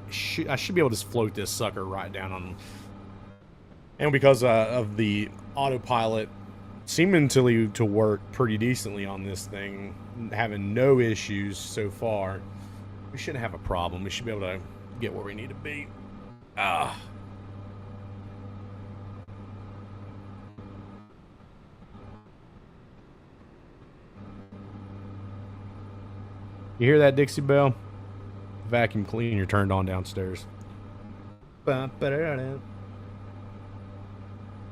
I should be able to just float this sucker right down on them. And because of the autopilot seeming to work pretty decently on this thing, having no issues so far, we shouldn't have a problem. We should be able to get where we need to be. You hear that, Dixie Bell? Vacuum cleaner turned on downstairs.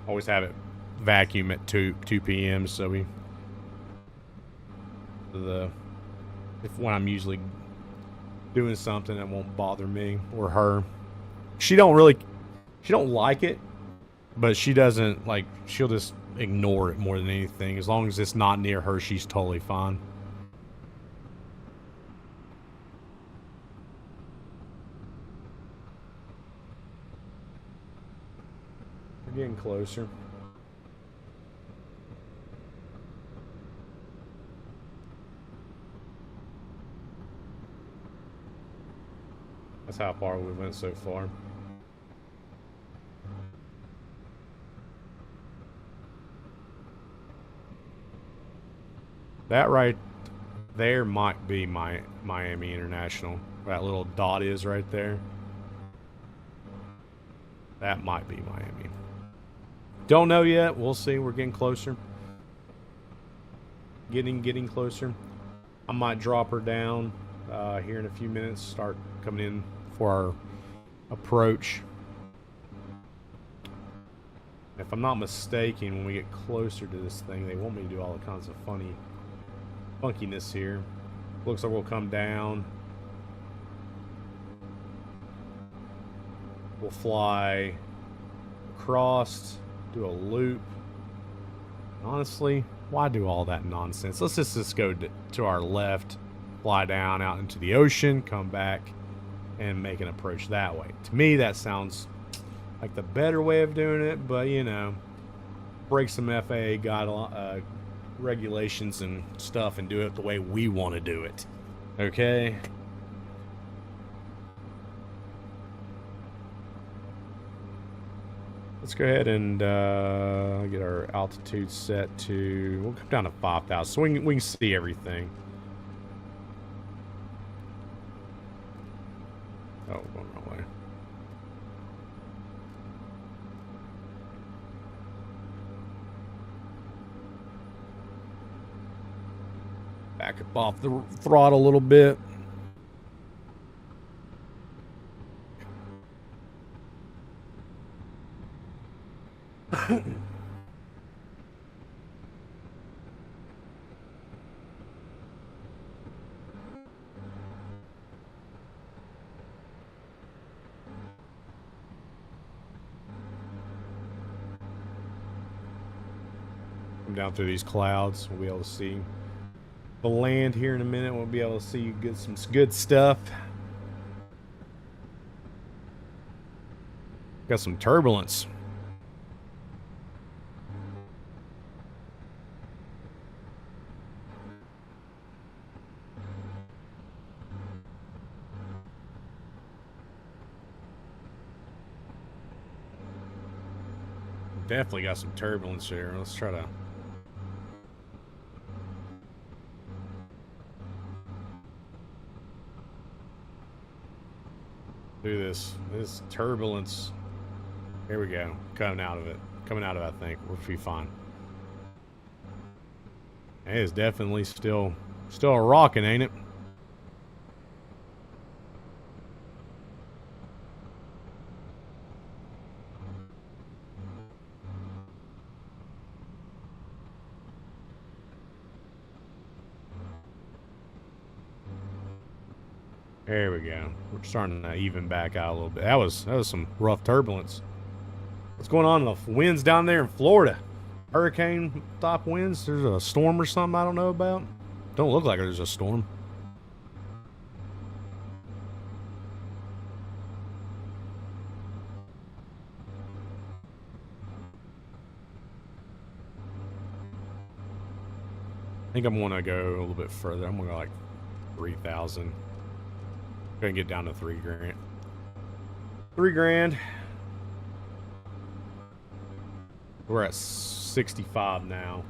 Always have it vacuum at 2 p.m. so if when I'm usually doing something, it won't bother me or her. She don't like it, but she doesn't like. She'll just ignore it more than anything. As long as it's not near her, she's totally fine. Getting closer. That's how far we went so far. That right there might be Miami International. That little dot is right there. That might be Miami. Don't know yet. We'll see. We're getting closer. Getting closer. I might drop her down here in a few minutes. Start coming in for our approach. If I'm not mistaken, when we get closer to this thing, they want me to do all the kinds of funkiness here. Looks like we'll come down. We'll fly across, do a loop. Honestly, why do all that nonsense? Let's just go to our left, fly down out into the ocean, come back, and make an approach that way. To me, that sounds like the better way of doing it, but you know, break some FAA regulations and stuff and do it the way we want to do it. Okay? Let's go ahead and get our altitude set to, we'll come down to 5,000 so we can see everything. Oh, going the wrong way. Back up off the throttle a little bit. Come down through these clouds. We'll be able to see the land here in a minute. We'll be able to see some good stuff. Got some turbulence. Definitely got some turbulence here. Let's try to... do this. This turbulence. Here we go. Coming out of it. Coming out of it, I think. We'll be fine. It is definitely still rocking, ain't it? There we go. We're starting to even back out a little bit. That was some rough turbulence. What's going on in the winds down there in Florida? Hurricane top winds? There's a storm or something I don't know about? Don't look like there's a storm. I think I'm going to go a little bit further. I'm going to go like 3,000. Gonna get down to 3 grand. 3 grand. We're at 65 now.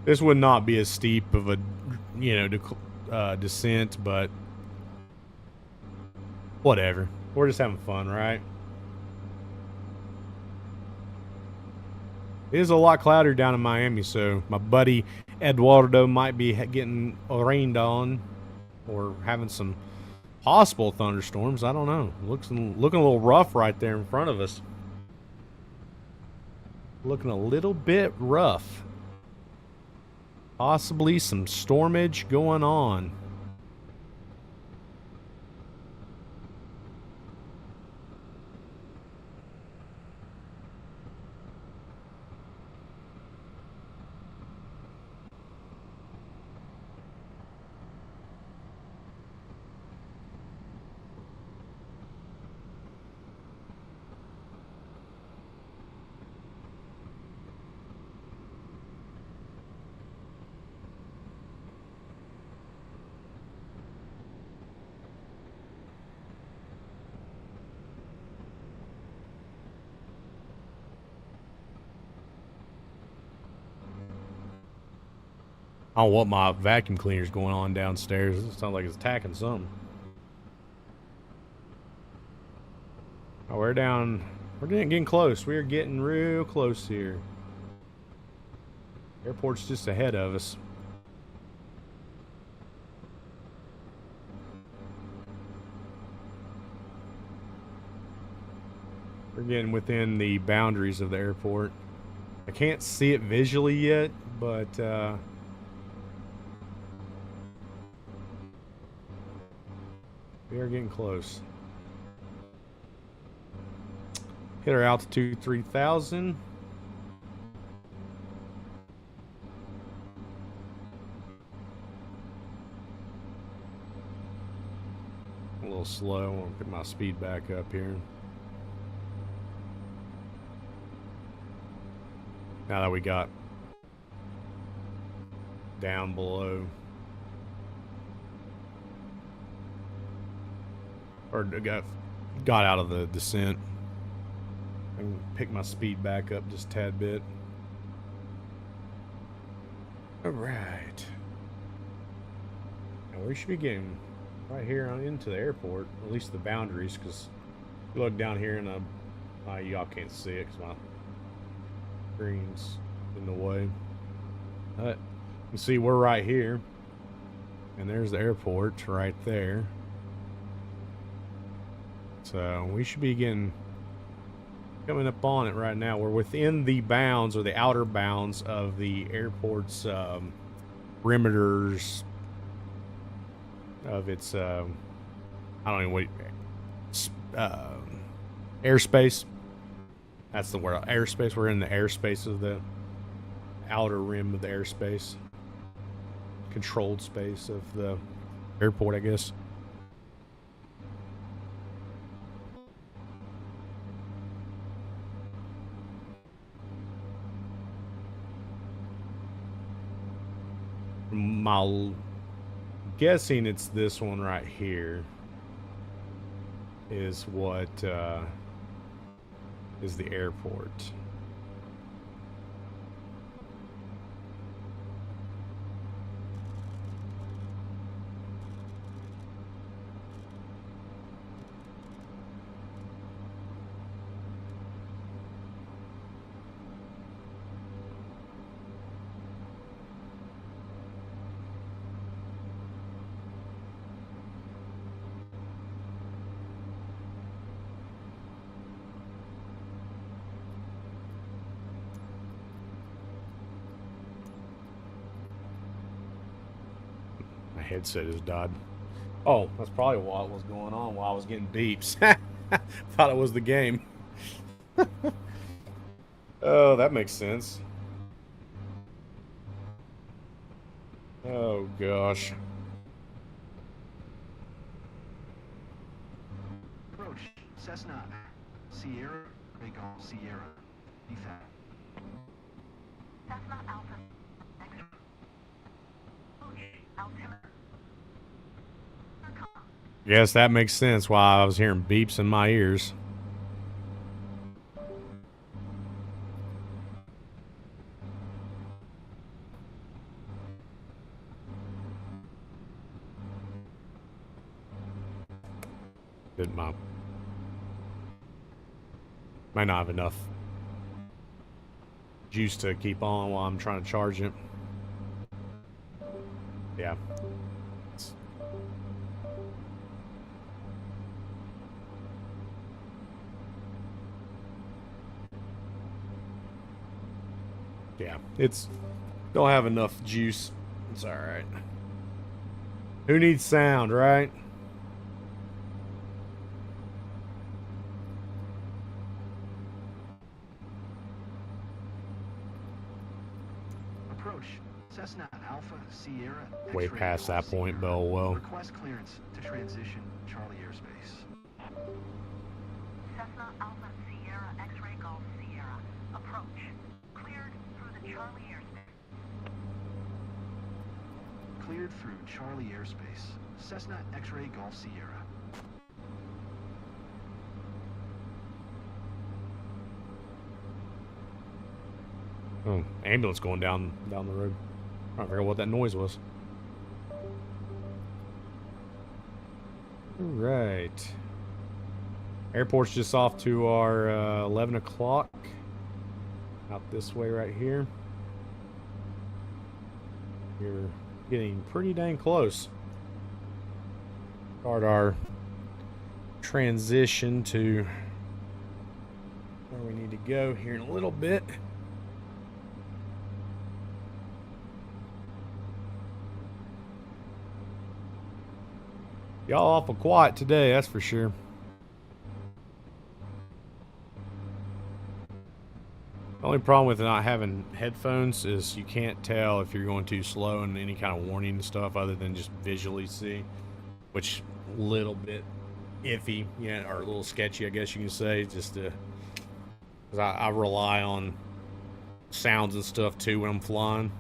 This would not be as steep of a, descent, but whatever. We're just having fun, right? It is a lot cloudier down in Miami, so my buddy Eduardo might be getting rained on or having some possible thunderstorms. I don't know. Looking a little rough right there in front of us. Looking a little bit rough. Possibly some stormage going on. I don't know what my vacuum cleaner's going on downstairs. It sounds like it's attacking something. Oh, we're down. We're getting close. We are getting real close here. Airport's just ahead of us. We're getting within the boundaries of the airport. I can't see it visually yet, but we are getting close. Hit our altitude 3,000. A little slow. I'm gonna put my speed back up here. Now that we got down below. Or got out of the descent. I can pick my speed back up just a tad bit. Alright. Now we should be getting right here on into the airport, at least the boundaries, because you look down here and y'all can't see it because my screen's in the way. But you can see we're right here, and there's the airport right there. So we should be coming up on it right now. We're within the bounds or the outer bounds of the airport's perimeters of its I don't know what airspace. That's the word, airspace. We're in the airspace of the outer rim of the airspace. controlled space of the airport, I guess. My guessing it's this one right here is what is the airport. My headset has died. Oh, that's probably what was going on while I was getting beeps. Thought it was the game. Oh, that makes sense. Oh, gosh. Approach Cessna Sierra Golf Sierra. Defect. Cessna Alpha X-ray. Altimeter. Yes, that makes sense why I was hearing beeps in my ears. Didn't might not have enough juice to keep on while I'm trying to charge it. Yeah. Yeah, it's don't have enough juice. It's all right. Who needs sound, right? Approach Cessna Alpha Sierra. Way X-ray past Golf that point, Sierra. Bellwell. Request clearance to transition Charlie airspace. Cessna Alpha Sierra X-ray Golf Sierra. Approach. Cleared through the Charlie airspace. Cleared through Charlie airspace. Cessna X-ray Golf Sierra. Oh, ambulance going down the road. I don't figure out what that noise was. All right. Airport's just off to our 11 o'clock. Out this way right here. You're getting pretty dang close. Start our transition to where we need to go here in a little bit. Y'all awful quiet today, that's for sure. The only problem with not having headphones is you can't tell if you're going too slow and any kind of warning and stuff other than just visually see, which a little bit iffy, yeah, or a little sketchy, I guess you can say, just to, because I rely on sounds and stuff too when I'm flying.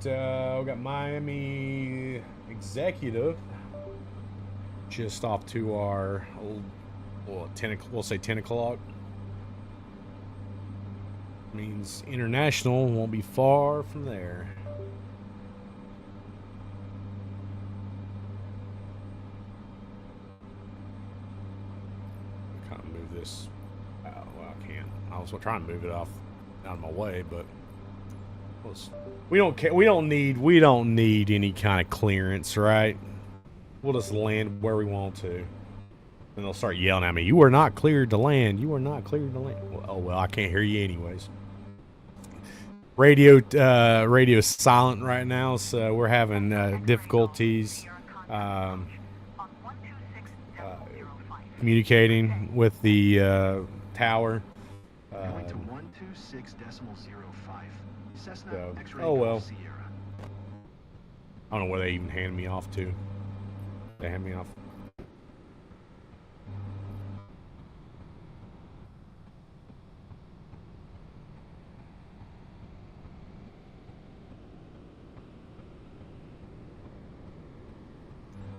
We got Miami Executive just off to our old, well, 10. We'll say 10 o'clock. Means international won't be far from there. Kind of move this out. Well, I can't. I was trying to move it off out of my way, but. We don't care. We don't need any kind of clearance, right? We'll just land where we want to. And they'll start yelling at me. You are not cleared to land. You are not cleared to land. Well, oh well, I can't hear you anyways. radio silent right now, so we're having difficulties communicating with the tower. Going to 126.05. Cessna So, X-ray oh well. Golf Sierra. I don't know where they even hand me off to. They hand me off.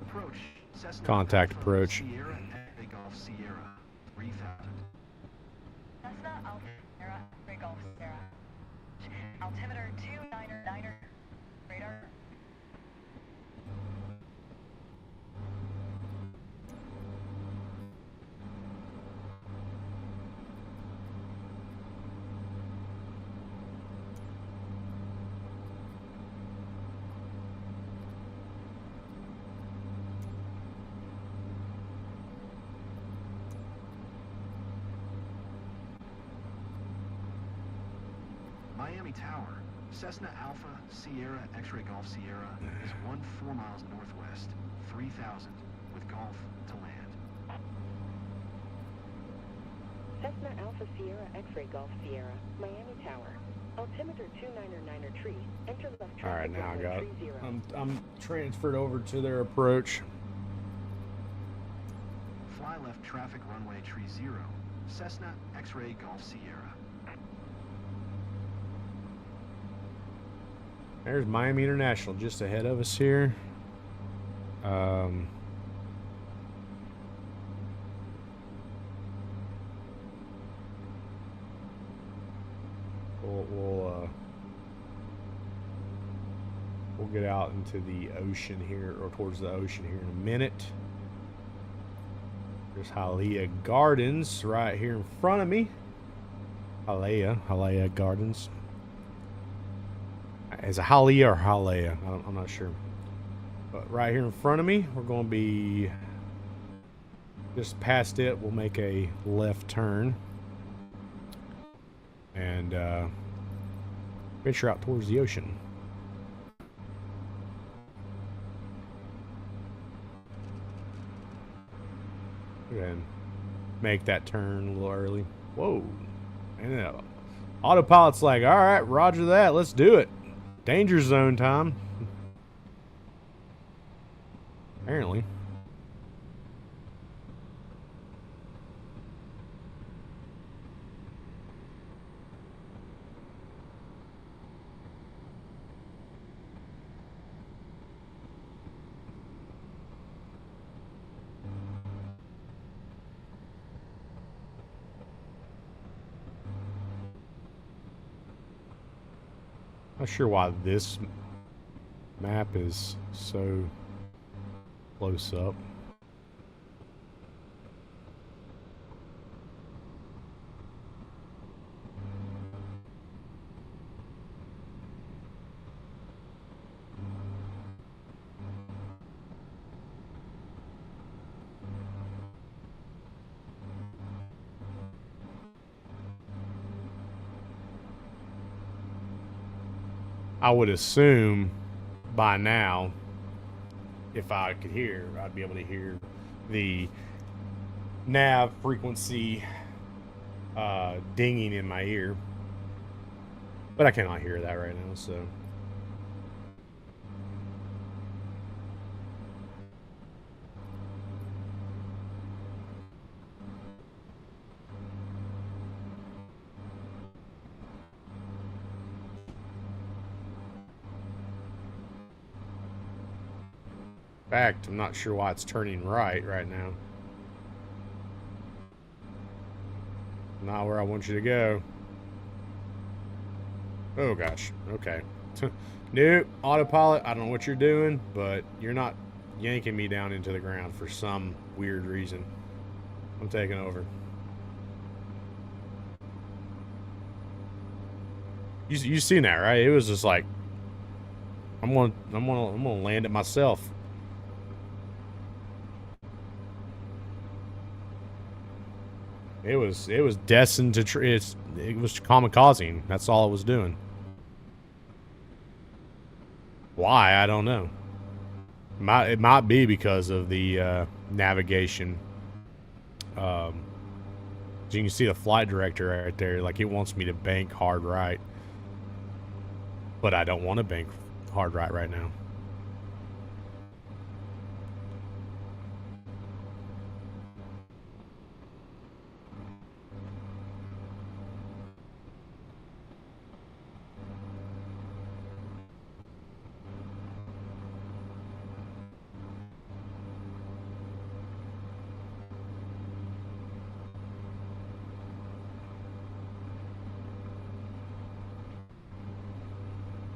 Approach. Cessna Contact Alpha approach. Sierra X-ray Golf Sierra 3000. Cessna Alpha Sierra, X-ray Golf Sierra. Altimeter 299er. Radar. Miami Tower. Cessna Alpha Sierra X-ray Golf Sierra is 4 miles northwest, 3000, with Golf to land. Cessna Alpha Sierra X-ray Golf Sierra, Miami Tower. Altimeter 299er tree. Enter left traffic. All right, now I runway got. 30. I'm transferred over to their approach. Fly left traffic runway 30. Cessna X-ray Golf Sierra. There's Miami International just ahead of us here. We'll get out into the ocean here, or towards the ocean here in a minute. There's Hialeah Gardens right here in front of me. Hialeah Gardens. Is it Hialeah or Hialeah? I'm not sure. But right here in front of me, we're going to be just past it. We'll make a left turn and venture out towards the ocean. Go ahead and make that turn a little early. Whoa. And autopilot's like, all right, roger that. Let's do it. Danger zone time. Apparently. Not sure why this map is so close up. I would assume by now, if I could hear, I'd be able to hear the nav frequency dinging in my ear. But I cannot hear that right now, so. In fact, I'm not sure why it's turning right now. Not where I want you to go. Oh gosh. Okay. Nope. Autopilot, I don't know what you're doing, but you're not yanking me down into the ground for some weird reason. I'm taking over. You seen that, right? It was just like I'm gonna land it myself. It was destined to it was kamikazing. That's all it was doing. Why? I don't know. It might be because of the navigation. So you can see the flight director right there. Like, it wants me to bank hard right. But I don't want to bank hard right now.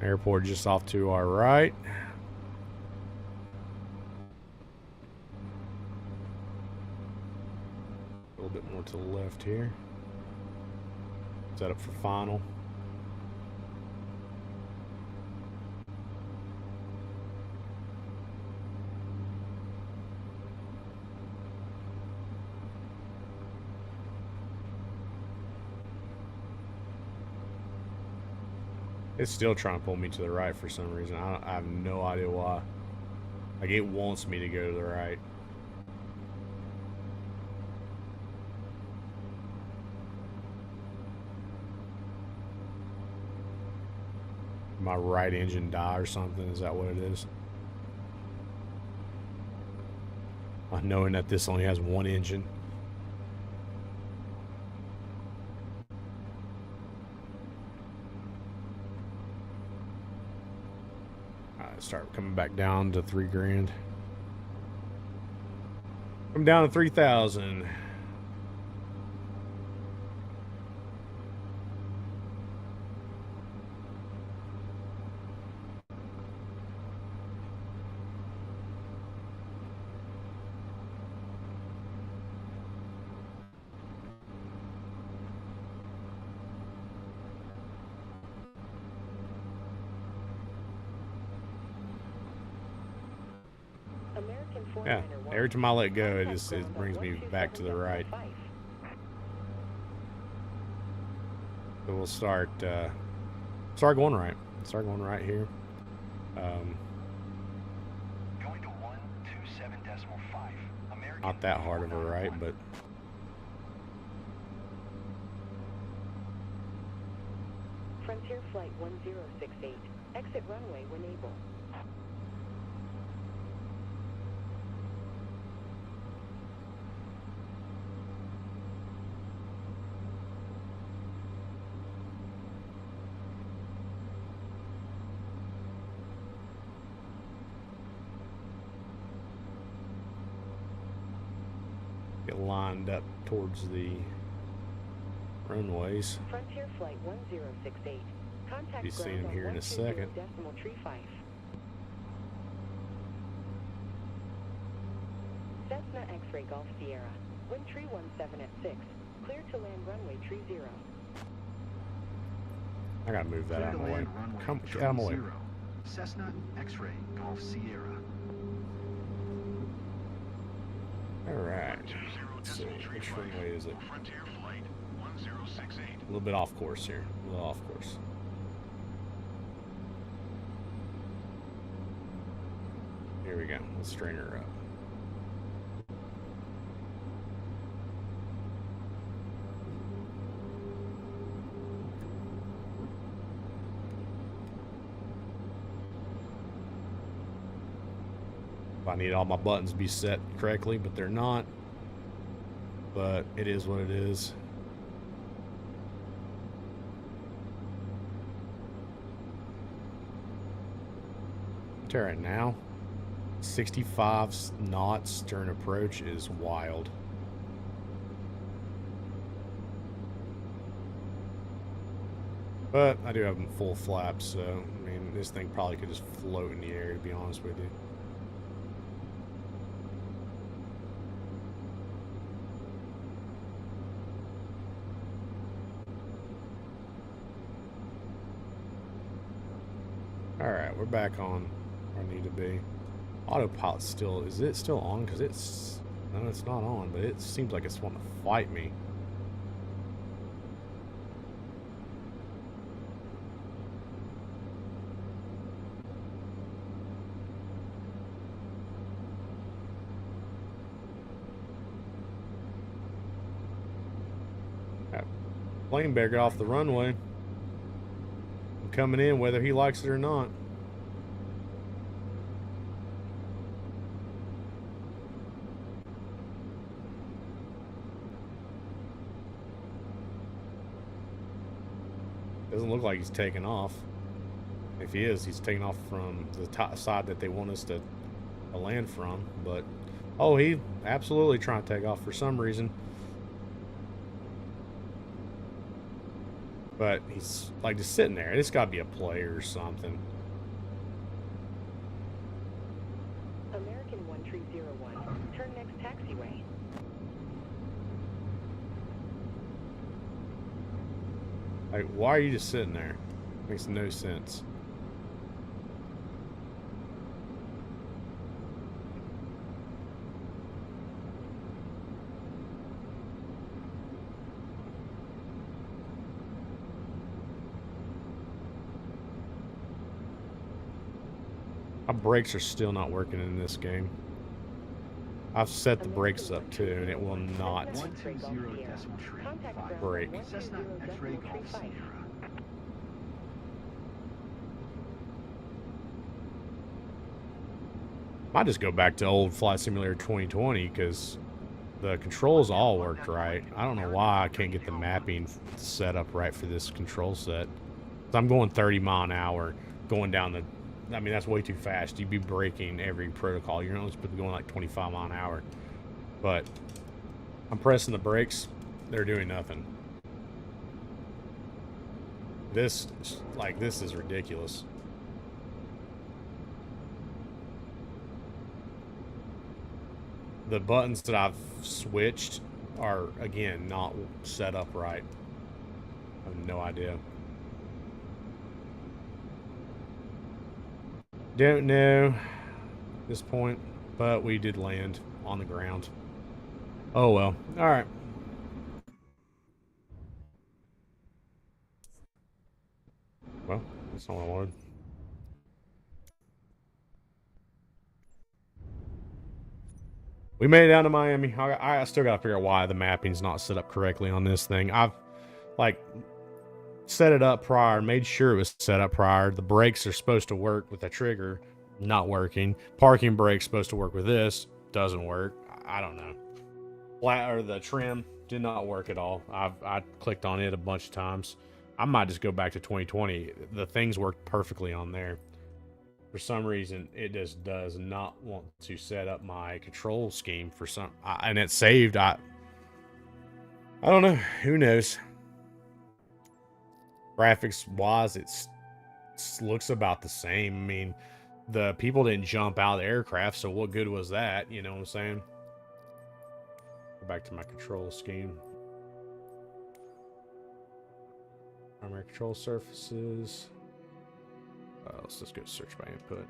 Airport just off to our right. A little bit more to the left here. Set up for final. It's still trying to pull me to the right for some reason. I have no idea why. Like, it wants me to go to the right. My right engine die or something? Is that what it is? Knowing that this only has one engine. Start coming back down to $3,000. Come down to 3,000. Yeah, every time I let go, it brings me back to the right. So we'll start going right. Start going right here. Going to 127.5. American Not that hard of a right, but Frontier Flight 1068. Exit runway when able. get lined up towards the runways. Frontier Flight 1068. Contact Be seeing ground him on here in a 120 second. decimal tree 5. Cessna X-ray Golf Sierra. Wind tree 17 at 6. Clear to land runway tree 0. I gotta move that Clear out to of my way. land runway Come, get tree out of my way. 0. Cessna X-ray Golf Sierra. All right. Let's see, which runway is it? Frontier Flight 1068. A little bit off course here. A little off course. Here we go. Let's strain her up. I need all my buttons to be set correctly, but they're not. But it is what it is. Tell you right now, 65 knots stern approach is wild. But I do have them full flaps, so I mean, this thing probably could just float in the air, to be honest with you. Alright, we're back on where I need to be. Autopilot still, is it still on? Because it's, no, it's not on, but it seems like it's wanting to fight me. Plane better get off the runway. I'm coming in whether he likes it or not. Doesn't look like he's taking off. If he is, he's taking off from the top side that they want us to land from. But, oh, he absolutely trying to take off for some reason. But he's like just sitting there. It's got to be a play or something. American 1301, turn next taxiway. Like, why are you just sitting there? Makes no sense. My brakes are still not working in this game. I've set the brakes up too, and it will not 120.5. brake. Cessna X-Ray Golf Sierra. Might just go back to old Flight Simulator 2020 because the controls all worked right. I don't know why I can't get the mapping set up right for this control set. So I'm going 30 mile an hour, going down the... I mean, that's way too fast. You'd be braking every protocol. You're not supposed to be going like 25 mile an hour. But I'm pressing the brakes. They're doing nothing. This is ridiculous. The buttons that I've switched are, again, not set up right. I have no idea. Don't know at this point, but we did land on the ground. Oh well. Alright. Well, that's not what I wanted. We made it down to Miami. I still gotta figure out why the mapping's not set up correctly on this thing. I've, like, set it up prior, made sure it was set up prior. The brakes are supposed to work with the trigger, not working. Parking brake's supposed to work with this, doesn't work. I don't know. The trim did not work at all. I clicked on it a bunch of times. I might just go back to 2020. The things worked perfectly on there. For some reason, it just does not want to set up my control scheme for some, and it's saved. I don't know. Who knows? Graphics wise, it looks about the same. I mean, the people didn't jump out of the aircraft, so what good was that? You know what I'm saying? Go back to my control scheme. Primary control surfaces. Let's just go search by input.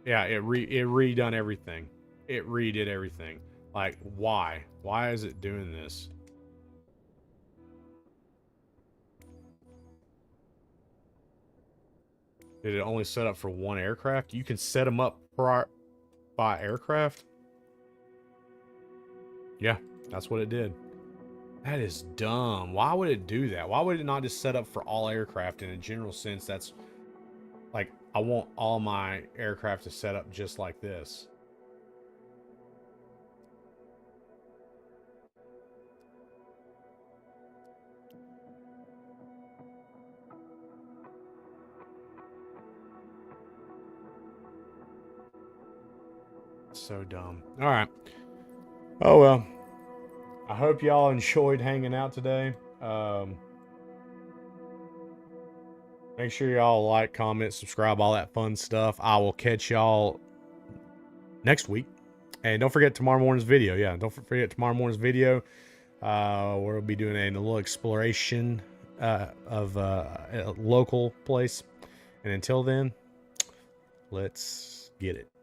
Yeah, it redone everything. It redid everything. Like, why? Why is it doing this? Did it only set up for one aircraft? You can set them up by aircraft? Yeah, that's what it did. That is dumb. Why would it do that? Why would it not just set up for all aircraft? In a general sense, that's like, I want all my aircraft to set up just like this. So dumb. All right. Oh, well. I hope y'all enjoyed hanging out today. Make sure y'all like, comment, subscribe, all that fun stuff. I will catch y'all next week. And don't forget tomorrow morning's video. Yeah, don't forget tomorrow morning's video. We'll be doing a little exploration of a local place. And until then, let's get it.